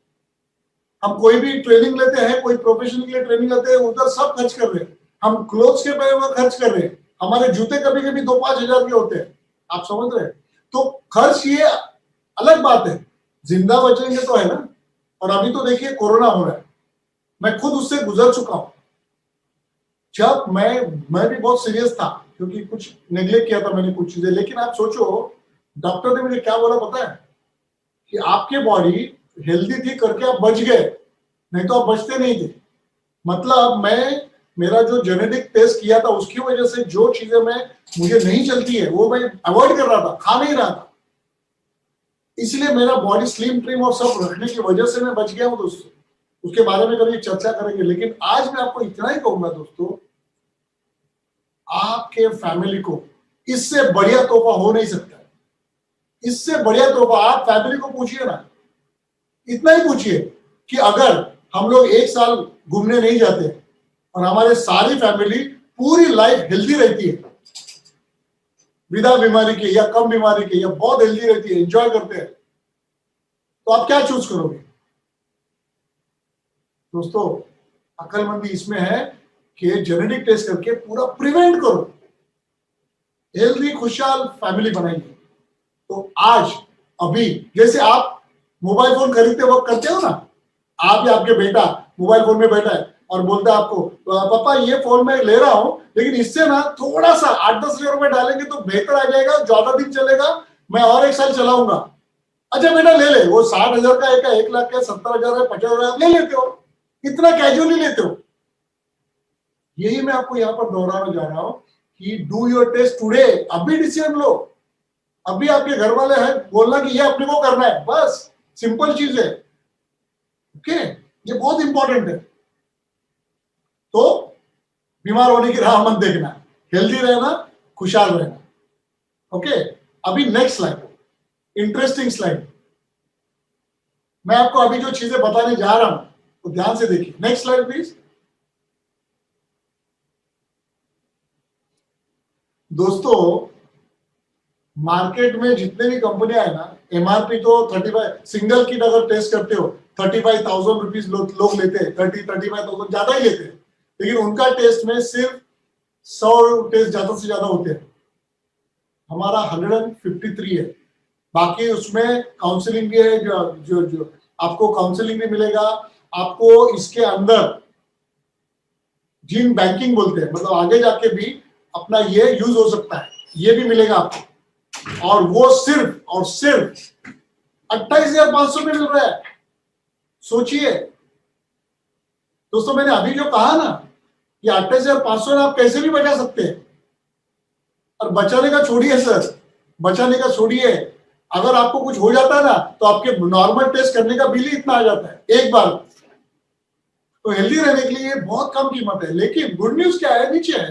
हम कोई भी ट्रेनिंग लेते हैं, कोई प्रोफेशन के लिए ट्रेनिंग लेते हैं, उधर सब खर्च कर रहे हैं। हम क्लोथ्स के पहले हुए खर्च कर रहे हैं, हमारे जूते कभी कभी 2-5 हजार के होते हैं, आप समझ रहे हैं। तो खर्च ये अलग बात है, जिंदा बचेंगे तो है ना। और अभी तो देखिए कोरोना हो रहा है, मैं खुद उससे गुजर चुका हूं। जब मैं भी बहुत सीरियस था, क्योंकि कुछ नेग्लेक्ट किया था मैंने कुछ चीजें। लेकिन आप सोचो, डॉक्टर ने मुझे क्या बोला पता है, कि आपके बॉडी हेल्दी थी करके आप बच गए, नहीं तो आप बचते नहीं थे। मतलब मेरा जो जेनेटिक टेस्ट किया था उसकी वजह से जो चीजें मुझे नहीं चलती है वो मैं अवॉइड कर रहा था, खा नहीं रहा था, इसलिए मेरा बॉडी स्लिम ट्रिम और सब रखने की वजह से मैं बच गया हूं दोस्तों। उसके बारे में कभी चर्चा करेंगे, लेकिन आज मैं आपको इतना ही कहूंगा दोस्तों, आपके फैमिली को इससे बढ़िया तोहफा हो नहीं सकता। इससे बढ़िया तोहफा आप फैमिली को पूछिए ना, इतना ही पूछिए कि अगर हम लोग 1 साल घूमने नहीं जाते और हमारे सारी फैमिली पूरी लाइफ हेल्दी रहती है, बिना बीमारी के या कम बीमारी के, या बहुत हेल्दी रहती है, एंजॉय करते हैं, तो आप क्या चूज करोगे? दोस्तों, अक्लमंदी इसमें है कि जेनेटिक टेस्ट करके पूरा प्रिवेंट करो, हेल्दी खुशहाल फैमिली बनाइए। तो आज अभी जैसे आप मोबाइल फोन खरीदते वक्त करते हो ना, आप या आपके बेटा मोबाइल फोन में बैठा है और बोलता है आपको, पापा ये फोन मैं ले रहा हूं, लेकिन इससे ना थोड़ा सा 8-10 हजार रुपए डालेंगे तो बेहतर आ जाएगा, ज्यादा दिन चलेगा, मैं और 1 साल चलाऊंगा। अच्छा बेटा ले ले, वो 60,000 का है, 1 लाख का, 70,000 है, 50,000 ले लेते हो, इतना कैजुअली लेते हो। यही मैं आपको यहाँ पर दोहराना जा रहा हूं कि डू योर टेस्ट टुडे, अभी डिसीजन लो। अभी आपके घर वाले हैं बोलना कि ये अपने को करना है, बस सिंपल चीज है। ओके, ये बहुत इंपॉर्टेंट है। तो बीमार होने की राह मत देखना, हेल्दी रहना, खुशहाल रहना। ओके, अभी नेक्स्ट स्लाइड, इंटरेस्टिंग स्लाइड। मैं आपको अभी जो चीजें बताने जा रहा हूं तो ध्यान से देखिए। Next slide please. दोस्तों, मार्केट में जितने भी कंपनियां है ना, एमआरपी तो 35, सिंगल किट अगर टेस्ट करते हो 35,000 रुपीज लोग लेते हैं, 35,000 ज्यादा ही लेते हैं, लेकिन उनका टेस्ट में सिर्फ 100 टेस्ट ज्यादा से ज्यादा होते हैं। हमारा 153 है। बाकी उसमें काउंसलिंग भी है, जो जो जो आपको काउंसलिंग भी मिलेगा। आपको इसके अंदर जीन बैंकिंग बोलते हैं, मतलब आगे जाके भी अपना ये यूज हो सकता है, ये भी मिलेगा आपको। और वो सिर्फ और सिर्फ 28,500 में मिल रहा है। सोचिए दोस्तों, मैंने अभी जो कहा ना कि 28,500 में आप कैसे भी बचा सकते हैं। और बचाने का छोड़िए सर, बचाने का छोड़िए, अगर आपको कुछ हो जाता है ना तो आपके नॉर्मल टेस्ट करने का बिल ही इतना आ जाता है एक बार। तो हेल्दी रहने के लिए बहुत कम कीमत है। लेकिन गुड न्यूज क्या है, नीचे है,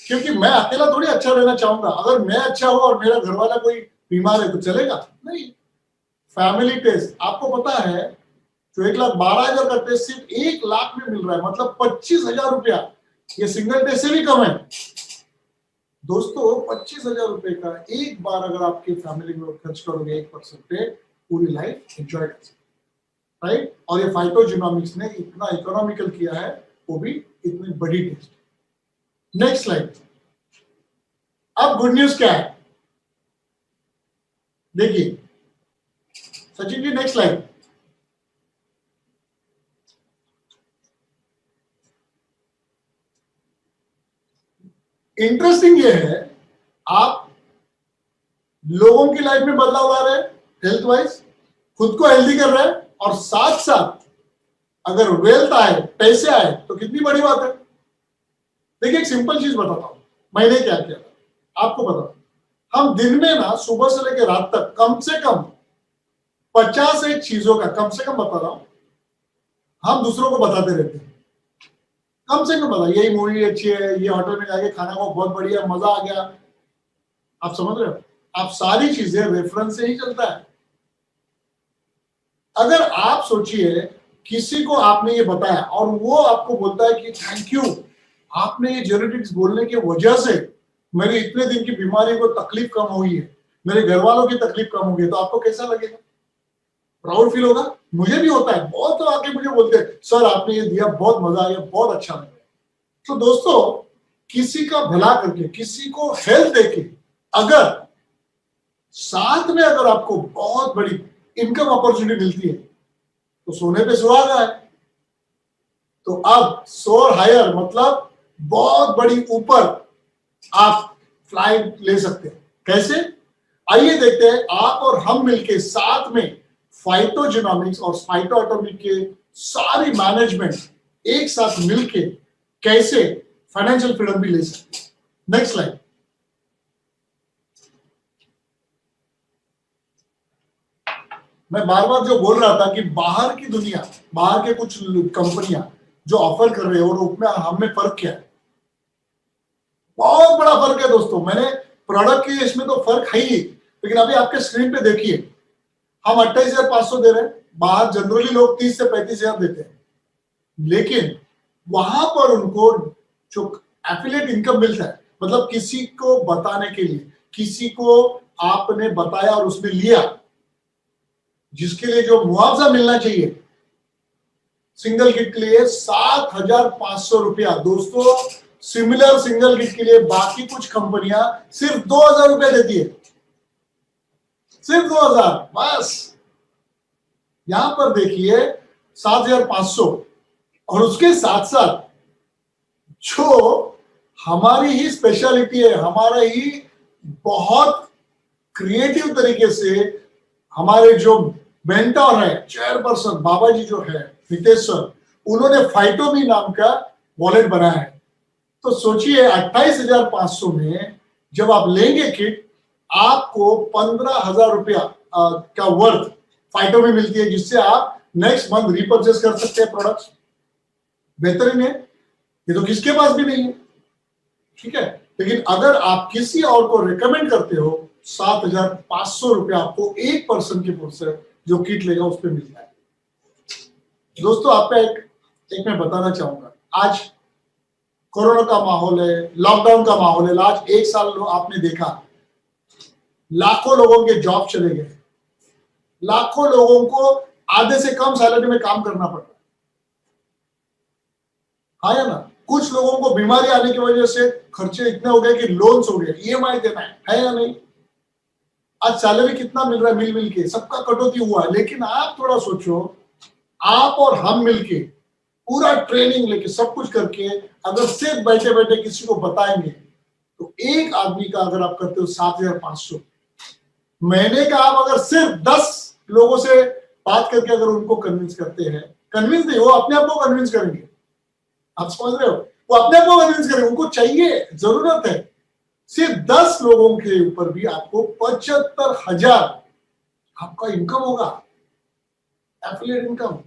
क्योंकि मैं अकेला थोड़ी अच्छा रहना चाहूंगा। अगर मैं अच्छा हूं और मेरा घर वाला कोई बीमार है तो चलेगा नहीं। फैमिली टेस्ट आपको पता है, जो 1,12,000 का टेस्ट सिर्फ 1 लाख में मिल रहा है, मतलब 25,000 रुपया। ये सिंगल टेस्ट से भी कम है दोस्तों। 25,000 रुपए का एक बार अगर आपकी फैमिली में खर्च करोगे 1% पे, पूरी लाइफ एंजॉय कर सकते, राइट। और ये फाइटोजिनोमिक्स ने इतना इकोनॉमिकल किया है, वो भी इतनी बड़ी टेस्ट। Next slide. अब गुड न्यूज क्या है देखिए Sachin ji, next slide. Interesting ये है, आप लोगों की लाइफ में बदलाव ला रहे हैं, हेल्थ वाइज खुद को हेल्दी कर रहे हैं, और साथ साथ अगर वेल्थ आए, पैसे आए, तो कितनी बड़ी बात है। देखिए एक सिंपल चीज बताता हूं, मैंने क्या किया था आपको बताता हूं। हम दिन में ना सुबह से लेकर रात तक कम से कम 50 एक चीजों का, कम से कम बता रहा हूं, हम दूसरों को बताते रहते हैं। कम से कम बता, यही मूवी अच्छी है, ये होटल में जाके खाना को बहुत बढ़िया, मजा आ गया। आप समझ रहे हो, आप सारी चीजें रेफरेंस से ही चलता है। अगर आप सोचिए किसी को आपने ये बताया और वो आपको बोलता है कि थैंक यू, आपने ये जेनेटिक्स बोलने की वजह से मेरी इतने दिन की बीमारी को तकलीफ कम हुई है, मेरे घर वालों की तकलीफ कम हो गई, तो आपको कैसा लगेगा? प्राउड फील होगा। मुझे भी होता है, बहुत तो आके मुझे बोलते हैं सर आपने ये दिया, बहुत मजा आ गया, बहुत अच्छा लगा। तो दोस्तों, किसी का भला करके, किसी को हेल्थ देके, अगर साथ में अगर आपको बहुत बड़ी इनकम अपॉर्चुनिटी मिलती है तो सोने पे सुहागा है। तो अब सोर हायर मतलब बहुत बड़ी ऊपर आप फ्लाइट ले सकते हैं। कैसे? आइए देखते हैं। आप और हम मिलके साथ में फाइटोजेनोमिक्स और फाइटोएटोमिक के सारी मैनेजमेंट एक साथ मिलके कैसे फाइनेंशियल फ्रीडम भी ले सकते हैं। Next slide. मैं बार बार जो बोल रहा था कि बाहर की दुनिया, बाहर के कुछ कंपनियां जो ऑफर कर रहे हैं और उसमें हमें फर्क क्या है, बहुत बड़ा फर्क है दोस्तों। मैंने प्रोडक्ट के इसमें तो फर्क है ही, लेकिन अभी आपके स्क्रीन पे देखिए, हम 28,500 दे रहे हैं, बाहर जनरली लोग 30 से 35,000 देते हैं, लेकिन वहां पर उनको जो एफिलिएट इनकम मिलता है, मतलब किसी को बताने के लिए, किसी को आपने बताया और उसने लिया, जिसके लिए जो मुआवजा मिलना चाहिए सिंगल किट के लिए 7,500 रुपया दोस्तों। सिमिलर सिंगल किट के लिए बाकी कुछ कंपनियां सिर्फ 2,000 रुपया देती है, सिर्फ 2,000 बस। यहां पर देखिए 7,500, और उसके साथ साथ जो हमारी ही स्पेशलिटी है, हमारा ही बहुत क्रिएटिव तरीके से हमारे जो मेंटर है, चेयरपर्सन बाबा जी जो है नितेश सर, उन्होंने फाइटोमी नाम का वॉलेट बनाया है। तो सोचिए 28,500 में जब आप लेंगे किट, आपको 15,000 रुपया का वर्थ फाइटोमी मिलती है, जिससे आप नेक्स्ट मंथ रिपर्चेस कर सकते हैं प्रोडक्ट्स। बेहतरीन है, ये तो किसके पास भी नहीं है, ठीक है। लेकिन अगर आप किसी और को रिकमेंड करते हो, 7,500 रुपया आपको एक पर्सन के पुर से जो किट लेगा उस पर मिलता है। दोस्तों आपका एक मैं बताना चाहूंगा, आज कोरोना का माहौल है, लॉकडाउन का माहौल है, आज 1 साल आपने देखा लाखों लोगों के जॉब चले गए, लाखों लोगों को आधे से कम सैलरी में काम करना पड़ रहा है, हाँ या ना। कुछ लोगों को बीमारी आने की वजह से खर्चे इतने हो गए कि लोन्स हो गए, ईएमआई देना है या नहीं। आज सैलरी कितना मिल रहा है, मिल के सबका कटौती हुआ है। लेकिन आप थोड़ा सोचो, आप और हम मिलके पूरा ट्रेनिंग लेके सब कुछ करके अगर सिर्फ बैठे बैठे किसी को बताएंगे, तो एक आदमी का अगर आप करते हो 7,500, महीने का आप अगर सिर्फ 10 लोगों से बात करके अगर उनको कन्विंस करते हैं, कन्विंस नहीं, वो अपने आप को कन्विंस करेंगे, आप समझ रहे हो, वो अपने आप को कन्विंस करेंगे, उनको चाहिए, जरूरत है। सिर्फ 10 लोगों के ऊपर भी आपको 75,000 आपका इनकम होगा, एफिलिएट इनकम।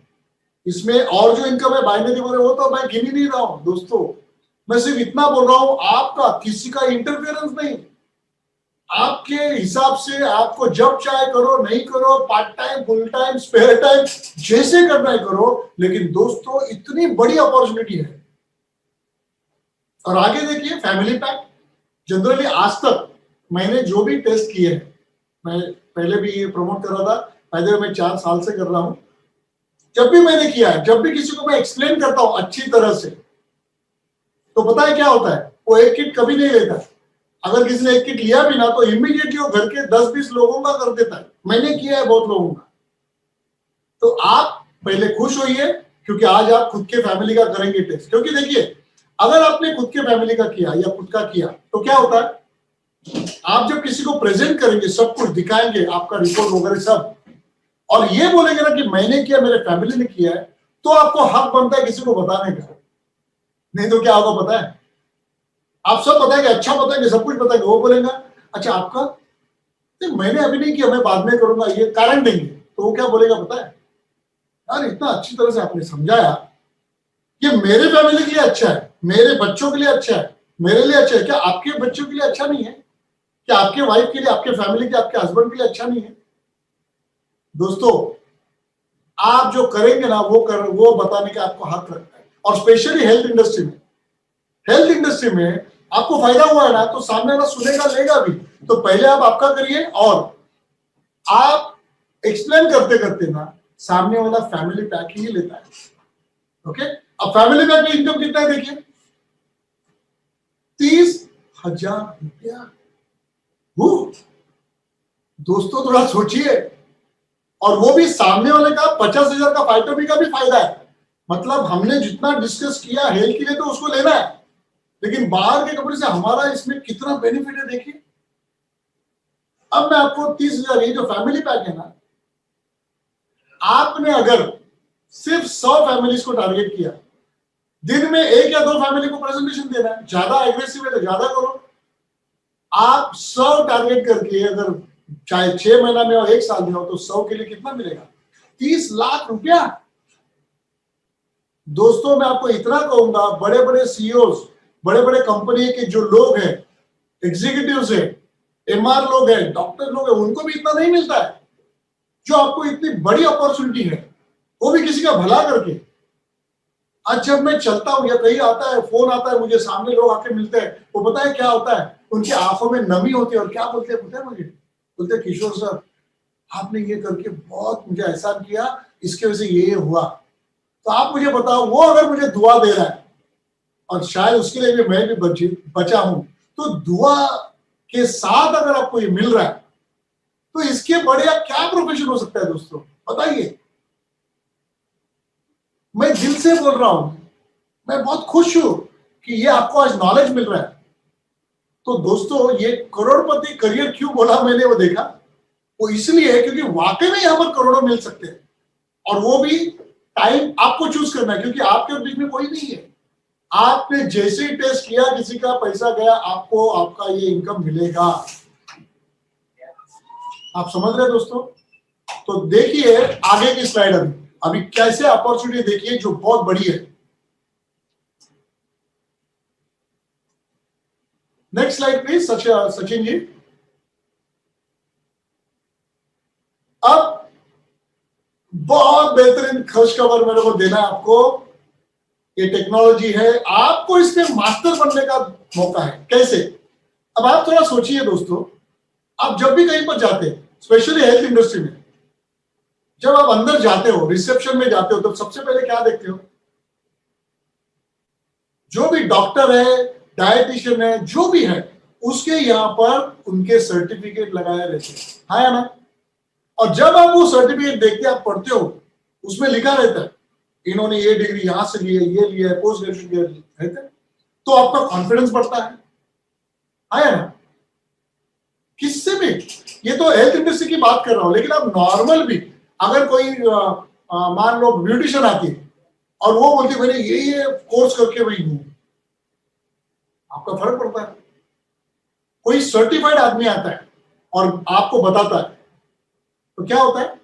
इसमें और जो इनकम है बाय नहीं बोल रहे, वो तो मैं गिन ही नहीं रहा हूं दोस्तों। मैं सिर्फ इतना बोल रहा हूं, आपका किसी का इंटरफेरेंस नहीं, आपके हिसाब से आपको जब चाहे करो, नहीं करो, part time, full time, spare time, जैसे करना है करो। लेकिन दोस्तों इतनी बड़ी अपॉर्चुनिटी है। और आगे देखिए फैमिली पैक, जनरली आज तक मैंने जो भी टेस्ट किए हैं, मैं पहले भी ये प्रमोट कर रहा था, पहले मैं 4 साल से कर रहा हूं, जब भी मैंने किया है, जब भी किसी को मैं एक्सप्लेन करता हूं अच्छी तरह से, तो पता है क्या होता है, वो एक किट कभी नहीं लेता। अगर किसी ने एक किट लिया भी ना, तो इमीडिएटली वो घर के 10-20 लोगों का कर देता है। मैंने किया है बहुत लोगों का। तो आप पहले खुश होइए, क्योंकि आज आप खुद के फैमिली का करेंगे टेस्ट। क्योंकि देखिए, अगर आपने खुद के फैमिली का किया या खुद का किया, तो क्या होता है, आप जब किसी को प्रेजेंट करेंगे, सब कुछ दिखाएंगे, आपका रिपोर्ट वगैरह सब, और ये बोलेंगे ना कि मैंने किया, मेरे फैमिली ने किया है, तो आपको हक बनता है किसी को बताने का। नहीं तो क्या होगा पता है, आप सब बताएंगे, अच्छा बताएंगे, सब कुछ बताएंगे, वो बोलेगा अच्छा आपका, नहीं मैंने अभी नहीं किया, मैं बाद में करूंगा, ये कारण देंगे। तो वो क्या बोलेगा पता है, यार इतना अच्छी तरह से आपने समझाया, ये मेरे फैमिली के लिए अच्छा है, मेरे बच्चों के लिए अच्छा है, मेरे लिए अच्छा है, क्या आपके बच्चों के लिए अच्छा नहीं है? क्या आपके वाइफ के लिए, आपके फैमिली के, आपके हस्बैंड के लिए अच्छा नहीं है? दोस्तों आप जो करेंगे ना, वो बताने का आपको हक रखता है। और स्पेशली हेल्थ इंडस्ट्री में आपको फायदा हुआ है ना, तो सामने वाला सुनेगा, लेगा भी। तो पहले आप आपका करिए, और आप एक्सप्लेन करते करते ना सामने वाला फैमिली पैक ही लेता है। ओके, अब फैमिली पैक में इनकम कितना है देखिए, 30,000 रुपया। दोस्तों थोड़ा सोचिए, और वो भी सामने वाले का 50,000 का फाइटोमी का भी फायदा है। मतलब हमने जितना डिस्कस किया हेल्थ के लिए, तो उसको लेना है, लेकिन बाहर के कपड़े से हमारा इसमें कितना बेनिफिट है देखिए। अब मैं आपको 30,000, ये जो फैमिली पैक है ना, आपने अगर सिर्फ 100 फैमिलीज को टारगेट किया, दिन में 1 या 2 फैमिली को प्रेजेंटेशन देना है, ज्यादा एग्रेसिव है तो ज्यादा करो। आप 100 टारगेट करके अगर चाहे 6 महीना में और 1 साल में हो, तो 100 के लिए कितना मिलेगा, 30 लाख रुपया। दोस्तों मैं आपको इतना कहूंगा, बड़े बड़े सीईओज, बड़े बड़े कंपनी के जो लोग हैं, एग्जीक्यूटिव्स हैं, एमआर लोग हैं, डॉक्टर लोग हैं, उनको भी इतना नहीं मिलता है। जो आपको इतनी बड़ी अपॉर्चुनिटी है, वो भी किसी का भला करके। आज जब मैं चलता हूं या कहीं आता है, फोन आता है मुझे, सामने लोग आके मिलते हैं, वो पता है क्या होता है, उनकी आंखों में नमी होती है, और क्या बोलते हैं पता है मुझे, बोलते हैं किशोर सर आपने ये करके बहुत मुझे एहसान किया, इसके वजह से ये हुआ। तो आप मुझे बताओ, वो अगर मुझे दुआ दे रहा है, और शायद उसके लिए भी मैं भी बचा हूं, तो दुआ के साथ अगर आपको ये मिल रहा है, तो इसके बड़े क्या प्रोफेशन हो सकता है दोस्तों, बताइए। मैं दिल से बोल रहा हूं, मैं बहुत खुश हूं कि ये आपको आज नॉलेज मिल रहा है। तो दोस्तों ये करोड़पति करियर क्यों बोला मैंने, वो देखा, वो इसलिए है क्योंकि वाकई में यहां पर करोड़ों मिल सकते हैं, और वो भी टाइम आपको चूज करना है, क्योंकि आपके और बीच में कोई नहीं है। आपने जैसे ही टेस्ट किया, किसी का पैसा गया, आपको आपका ये इनकम मिलेगा। आप समझ रहे हैं दोस्तों? तो देखिए आगे की स्लाइड, अभी कैसे अपॉर्चुनिटी देखिए जो बहुत बड़ी है। Next slide please Sachin ji. अब बहुत बेहतरीन खुशखबर मेरे को देना है आपको। ये टेक्नोलॉजी है, आपको इसमें मास्टर बनने का मौका है। कैसे? अब आप थोड़ा सोचिए दोस्तों, आप जब भी कहीं पर जाते हैं, स्पेशली हेल्थ इंडस्ट्री में, जब आप अंदर जाते हो, रिसेप्शन में जाते हो, तो सबसे पहले क्या देखते हो? जो भी डॉक्टर है, डायटिशियन है, जो भी है, उसके यहां पर उनके सर्टिफिकेट लगाए रहते हैं, है ना? और जब आप वो सर्टिफिकेट देखते, आप पढ़ते हो, उसमें लिखा रहता है इन्होंने ये डिग्री यहां से ली है, ये लिया है, पोस्ट ग्रेजुएशन रहता है, तो आपका कॉन्फिडेंस बढ़ता है ना? किससे भी, ये तो हेल्थ इंडस्ट्री की बात कर रहा हूं, लेकिन आप नॉर्मल भी, अगर कोई मान लो ब्यूटिशियन आती है और वो बोलती है मैंने ये कोर्स करके वही हूं, आपका फर्क पड़ता है। कोई सर्टिफाइड आदमी आता है और आपको बताता है, तो क्या होता है?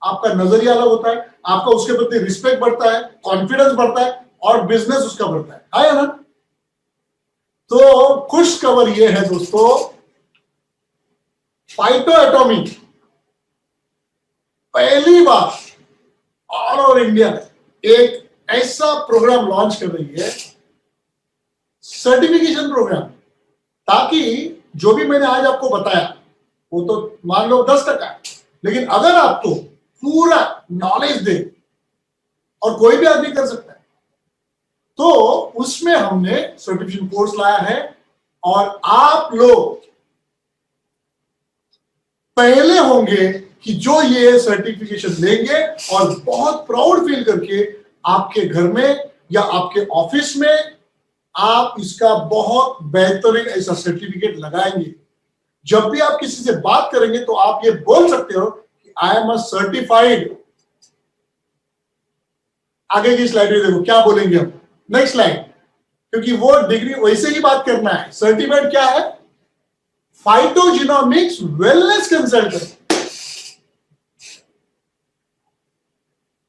आपका नजरिया अलग होता है, आपका उसके प्रति रिस्पेक्ट बढ़ता है, कॉन्फिडेंस बढ़ता है, और बिजनेस उसका बढ़ता है ना? तो खुश खबर ये है दोस्तों, फाइटो एटॉमी पहली बार ऑल ओवर इंडिया एक ऐसा प्रोग्राम लॉन्च कर रही है, सर्टिफिकेशन प्रोग्राम, ताकि जो भी मैंने आज आपको बताया वो तो मान लो 10%, लेकिन अगर आपको पूरा नॉलेज दे, और कोई भी आदमी कर सकता है, तो उसमें हमने सर्टिफिकेशन कोर्स लाया है, और आप लोग पहले होंगे कि जो ये सर्टिफिकेशन लेंगे और बहुत प्राउड फील करके आपके घर में या आपके ऑफिस में आप इसका बहुत बेहतरीन ऐसा सर्टिफिकेट लगाएंगे। जब भी आप किसी से बात करेंगे तो आप ये बोल सकते हो कि आई एम अ सर्टिफाइड। आगे की स्लाइड में देखो क्या बोलेंगे हम, नेक्स्ट स्लाइड, क्योंकि वो डिग्री वैसे ही बात करना है। सर्टिफाइड क्या है? फाइटोजिनोमिक्स वेलनेस कंसल्टेंट।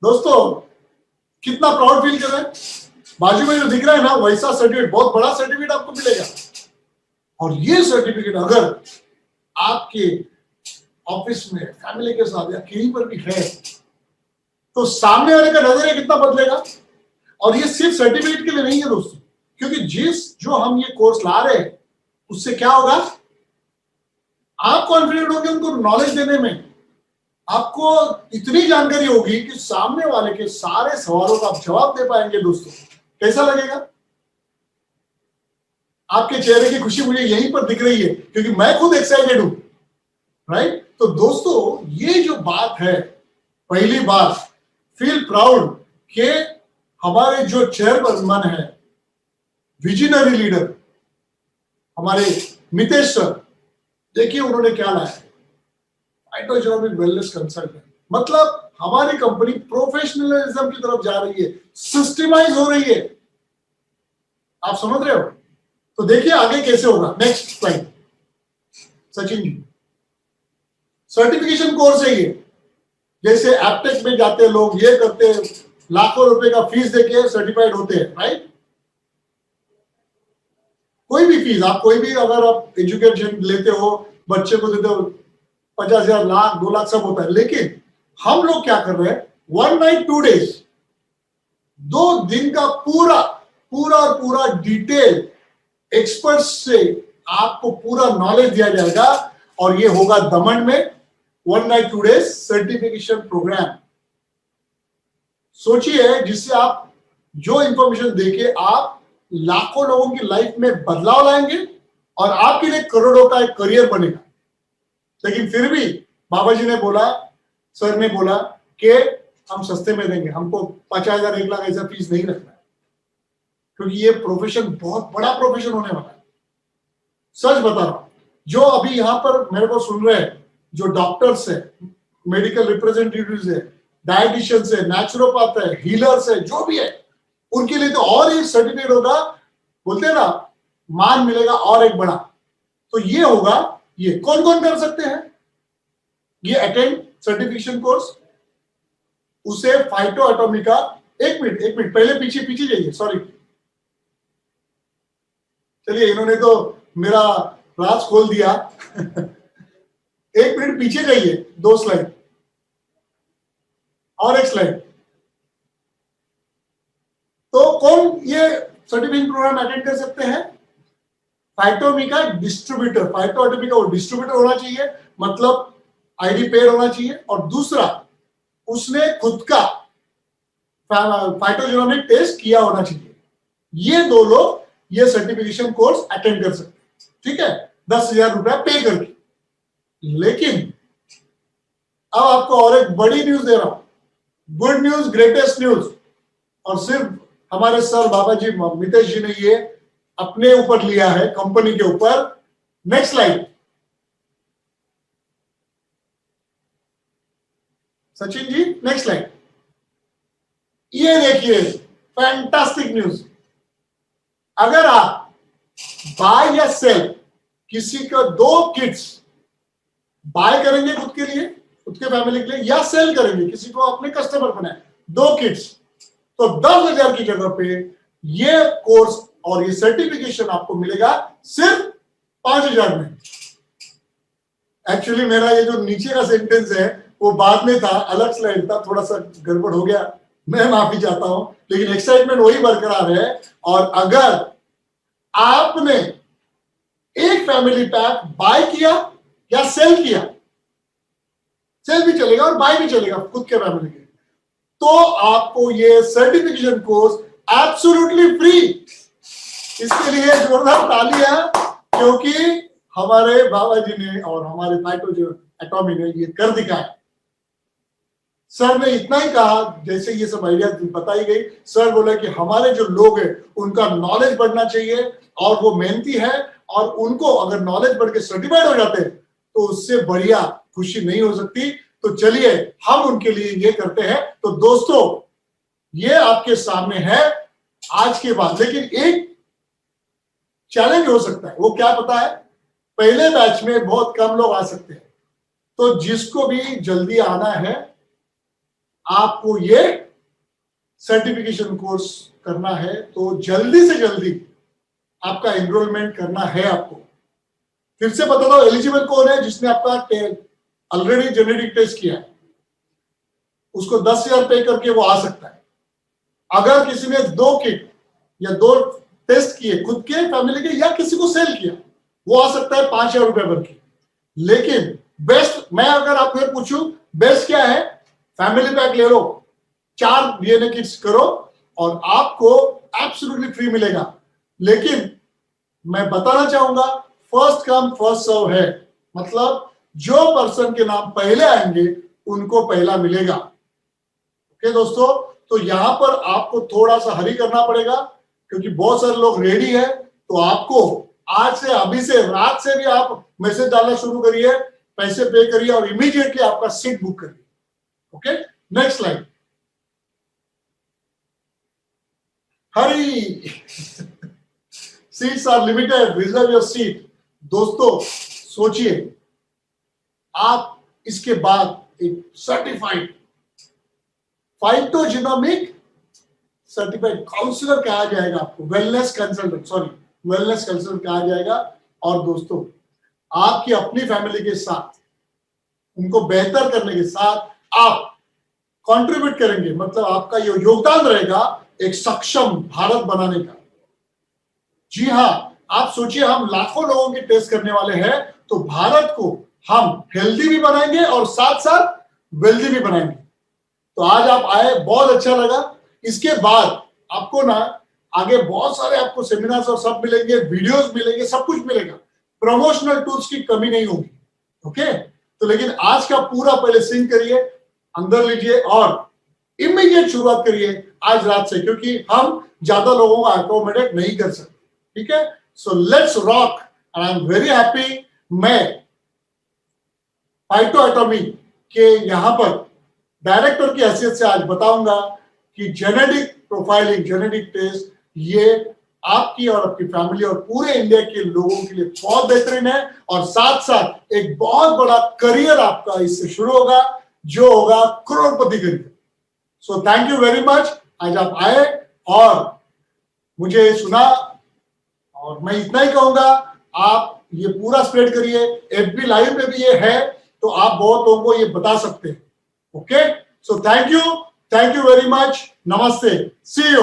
दोस्तों कितना प्राउड फील कर रहे हैं? बाजू में जो दिख रहा है ना, वैसा सर्टिफिकेट, बहुत बड़ा सर्टिफिकेट आपको मिलेगा। और ये सर्टिफिकेट अगर आपके ऑफिस में, फैमिली के साथ या कहीं पर भी है, तो सामने वाले का नजरिया कितना बदलेगा। और ये सिर्फ सर्टिफिकेट के लिए नहीं है दोस्तों, क्योंकि जो हम ये कोर्स ला रहे हैं, उससे क्या होगा? आप कॉन्फिडेंट होंगे उनको नॉलेज देने में, आपको इतनी जानकारी होगी कि सामने वाले के सारे सवालों का आप जवाब दे पाएंगे। दोस्तों कैसा लगेगा? आपके चेहरे की खुशी मुझे यहीं पर दिख रही है, क्योंकि मैं खुद एक्साइटेड हूं, राइट? तो दोस्तों ये जो बात है, पहली बार फील प्राउड कि हमारे जो चेयरमैन है, विजनरी लीडर हमारे मितेश सर, देखिए उन्होंने क्या लाया, फाइटोजेनिक वेलनेस कंसल्टेंट। मतलब हमारी कंपनी प्रोफेशनलिज्म की तरफ जा रही है, सिस्टमाइज हो रही है। आप समझ रहे हो? तो देखिए आगे कैसे होगा। Next slide Sachin ji. Certification course है ये, जैसे एपटेक में जाते हैं लोग, ये करते हैं, लाखों रुपए का फीस देके सर्टिफाइड होते हैं, राइट? कोई भी फीस, आप कोई भी अगर आप एजुकेशन लेते हो, बच्चे को देते हो, 50,000, लाख, 2 लाख सब होता है। लेकिन हम लोग क्या कर रहे हैं, 1 नाइट 2 डेज, 2 दिन का पूरा पूरा और पूरा डिटेल एक्सपर्ट से आपको पूरा नॉलेज दिया जाएगा, और ये होगा दमन में 1 नाइट 2 डेज सर्टिफिकेशन प्रोग्राम। सोचिए, जिससे आप जो इंफॉर्मेशन देके आप लाखों लोगों की लाइफ में बदलाव लाएंगे, और आपके लिए करोड़ों का एक करियर बनेगा। लेकिन फिर भी बाबा जी ने बोला, सर ने बोला कि हम सस्ते में देंगे, हमको 50,000, 1 लाख ऐसा फीस नहीं रखना है, क्योंकि ये प्रोफेशन बहुत बड़ा प्रोफेशन होने वाला है। सच बता रहा हूं, जो अभी यहां पर मेरे को सुन रहे हैं, जो डॉक्टर्स है, मेडिकल रिप्रेजेंटेटिव्स है, डायटिशियंस है, नेचुरोपैथ है, हीलर्स है, जो भी है, उनके लिए तो और ही सर्टिफिकेट होगा, बोलते हैं ना, मान मिलेगा और एक बड़ा। तो ये होगा, ये कौन कौन कर सकते हैं ये अटेंड सर्टिफिकेशन कोर्स? उसे फाइटो एटॉमी का, एक मिनट पहले पीछे जाइए, सॉरी, चलिए इन्होंने तो मेरा राज खोल दिया। एक मिनट पीछे जाइए, 2 स्लाइड और एक स्लाइड। तो कौन ये सर्टिफिकेशन प्रोग्राम अटेंड कर सकते हैं? फाइटोमी का डिस्ट्रीब्यूटर, फाइटोमी का वो डिस्ट्रीब्यूटर होना चाहिए, मतलब आईडी पेड होना चाहिए, और दूसरा उसने खुद का फाइटोजेनोमिक टेस्ट किया होना चाहिए। ये 2 लोग ये सर्टिफिकेशन कोर्स अटेंड कर सकते हैं, ठीक है, 10,000 रुपया पे करके। लेकिन अब आपको और एक बड़ी न्यूज दे रहा हूं, गुड न्यूज, ग्रेटेस्ट न्यूज, और सिर्फ हमारे सर बाबा जी मितेश जी ने ये अपने ऊपर लिया है, कंपनी के ऊपर। Next slide Sachin ji, next slide. ये देखिए फैंटास्टिक न्यूज, अगर आप बाय या सेल किसी का 2 किट्स बाय करेंगे खुद के लिए, खुद के फैमिली के लिए, या सेल करेंगे, किसी को अपने कस्टमर बनाए 2 किट्स, तो 10,000 की जगह पे ये कोर्स और ये सर्टिफिकेशन आपको मिलेगा सिर्फ 5,000 में। एक्चुअली मेरा ये जो नीचे का सेंटेंस है वो बाद में था, अलग स्लाइड था, थोड़ा सा गड़बड़ हो गया, मैं माफी चाहता हूं, लेकिन एक्साइटमेंट वही बरकरार है। और अगर आपने एक फैमिली पैक बाय किया या सेल किया, सेल भी चलेगा और बाय भी चलेगा खुद के फैमिली के, तो आपको ये सर्टिफिकेशन कोर्स एब्सोल्युटली फ्री। इसके लिए जोरदार तालियां, क्योंकि हमारे बाबा जी ने और हमारे फाइटो एटॉमी ने ये कर दिखाया। सर ने इतना ही कहा, जैसे ये सब आइडिया बताई गई, सर बोला कि हमारे जो लोग हैं उनका नॉलेज बढ़ना चाहिए, और वो मेहनती है, और उनको अगर नॉलेज बढ़ के सर्टिफाइड हो जाते हैं तो उससे बढ़िया खुशी नहीं हो सकती। तो चलिए हम उनके लिए ये करते हैं। तो दोस्तों ये आपके सामने है आज के बाद, लेकिन एक चैलेंज हो सकता है, वो क्या पता है? पहले बैच में बहुत कम लोग आ सकते हैं, तो जिसको भी जल्दी आना है आपको ये सर्टिफिकेशन कोर्स करना है, तो जल्दी से जल्दी आपका एनरोलमेंट करना है आपको। फिर से बता दो, एलिजिबल कौन है? जिसने आपका ऑलरेडी जेनेटिक टेस्ट किया है, उसको 10,000 पे करके वो आ सकता है। अगर किसी ने 2 किट या 2 टेस्ट किए खुद के फैमिली के, या किसी को सेल किया, वो आ सकता है 5,000 रुपए भर के। लेकिन बेस्ट, मैं अगर आपसे पूछूं बेस्ट क्या है? फैमिली पैक ले लो, 4 डीएनए किट्स करो और आपको एब्सोल्युटली फ्री मिलेगा। लेकिन मैं बताना चाहूंगा, फर्स्ट कम फर्स्ट सर्व है, मतलब जो पर्सन के नाम पहले आएंगे उनको पहला मिलेगा। ओके दोस्तों, तो यहां पर आपको थोड़ा सा हरी करना पड़ेगा, क्योंकि बहुत सारे लोग रेडी है। तो आपको आज से, अभी से, रात से भी आप मैसेज डालना शुरू करिए, पैसे पे करिए और इमीडिएटली आपका सीट बुक करिए। Okay, next slide. Hurry, seats are limited, reserve your seat. दोस्तों सोचिए, आप इसके बाद एक सर्टिफाइड फाइटोजेनोमिक सर्टिफाइड काउंसलर कहा जाएगा आपको, wellness consultant, sorry wellness consultant कहा जाएगा। और दोस्तों आपकी अपनी फैमिली के साथ, उनको बेहतर करने के साथ आप कंट्रीब्यूट करेंगे, मतलब आपका ये योगदान रहेगा एक सक्षम भारत बनाने का। जी हां, आप सोचिए, हम लाखों लोगों के टेस्ट करने वाले हैं, तो भारत को हम हेल्दी भी बनाएंगे और साथ साथ वेल्दी भी बनाएंगे। तो आज आप आए, बहुत अच्छा लगा। इसके बाद आपको ना आगे बहुत सारे आपको सेमिनार्स और सब मिलेंगे, वीडियोस मिलेंगे, सब कुछ मिलेगा, प्रमोशनल टूल्स की कमी नहीं होगी। ओके, तो लेकिन आज का पूरा पहले सिंक करिए, अंदर लीजिए और इमीडिएट शुरुआत करिए आज रात से, क्योंकि हम ज्यादा लोगों को अकोमोडेट नहीं कर सकते। ठीक है, so let's rock, I am very happy. मैं फाइटोएटॉमी के यहाँ पर डायरेक्टर की हैसियत से आज बताऊंगा कि जेनेटिक प्रोफाइलिंग, जेनेटिक टेस्ट, ये आपकी और आपकी फैमिली और पूरे इंडिया के लोगों के लिए बहुत बेहतरीन है, और साथ साथ एक बहुत बड़ा करियर आपका इससे शुरू होगा, जो होगा करोड़पति career. So thank you very much, आज आप आए और मुझे सुना, और मैं इतना ही कहूंगा, आप ये पूरा स्प्रेड करिए। एफबी लाइव में भी ये है, तो आप बहुत लोगों को ये बता सकते हैं। Okay, so thank you very much, नमस्ते, सी यू।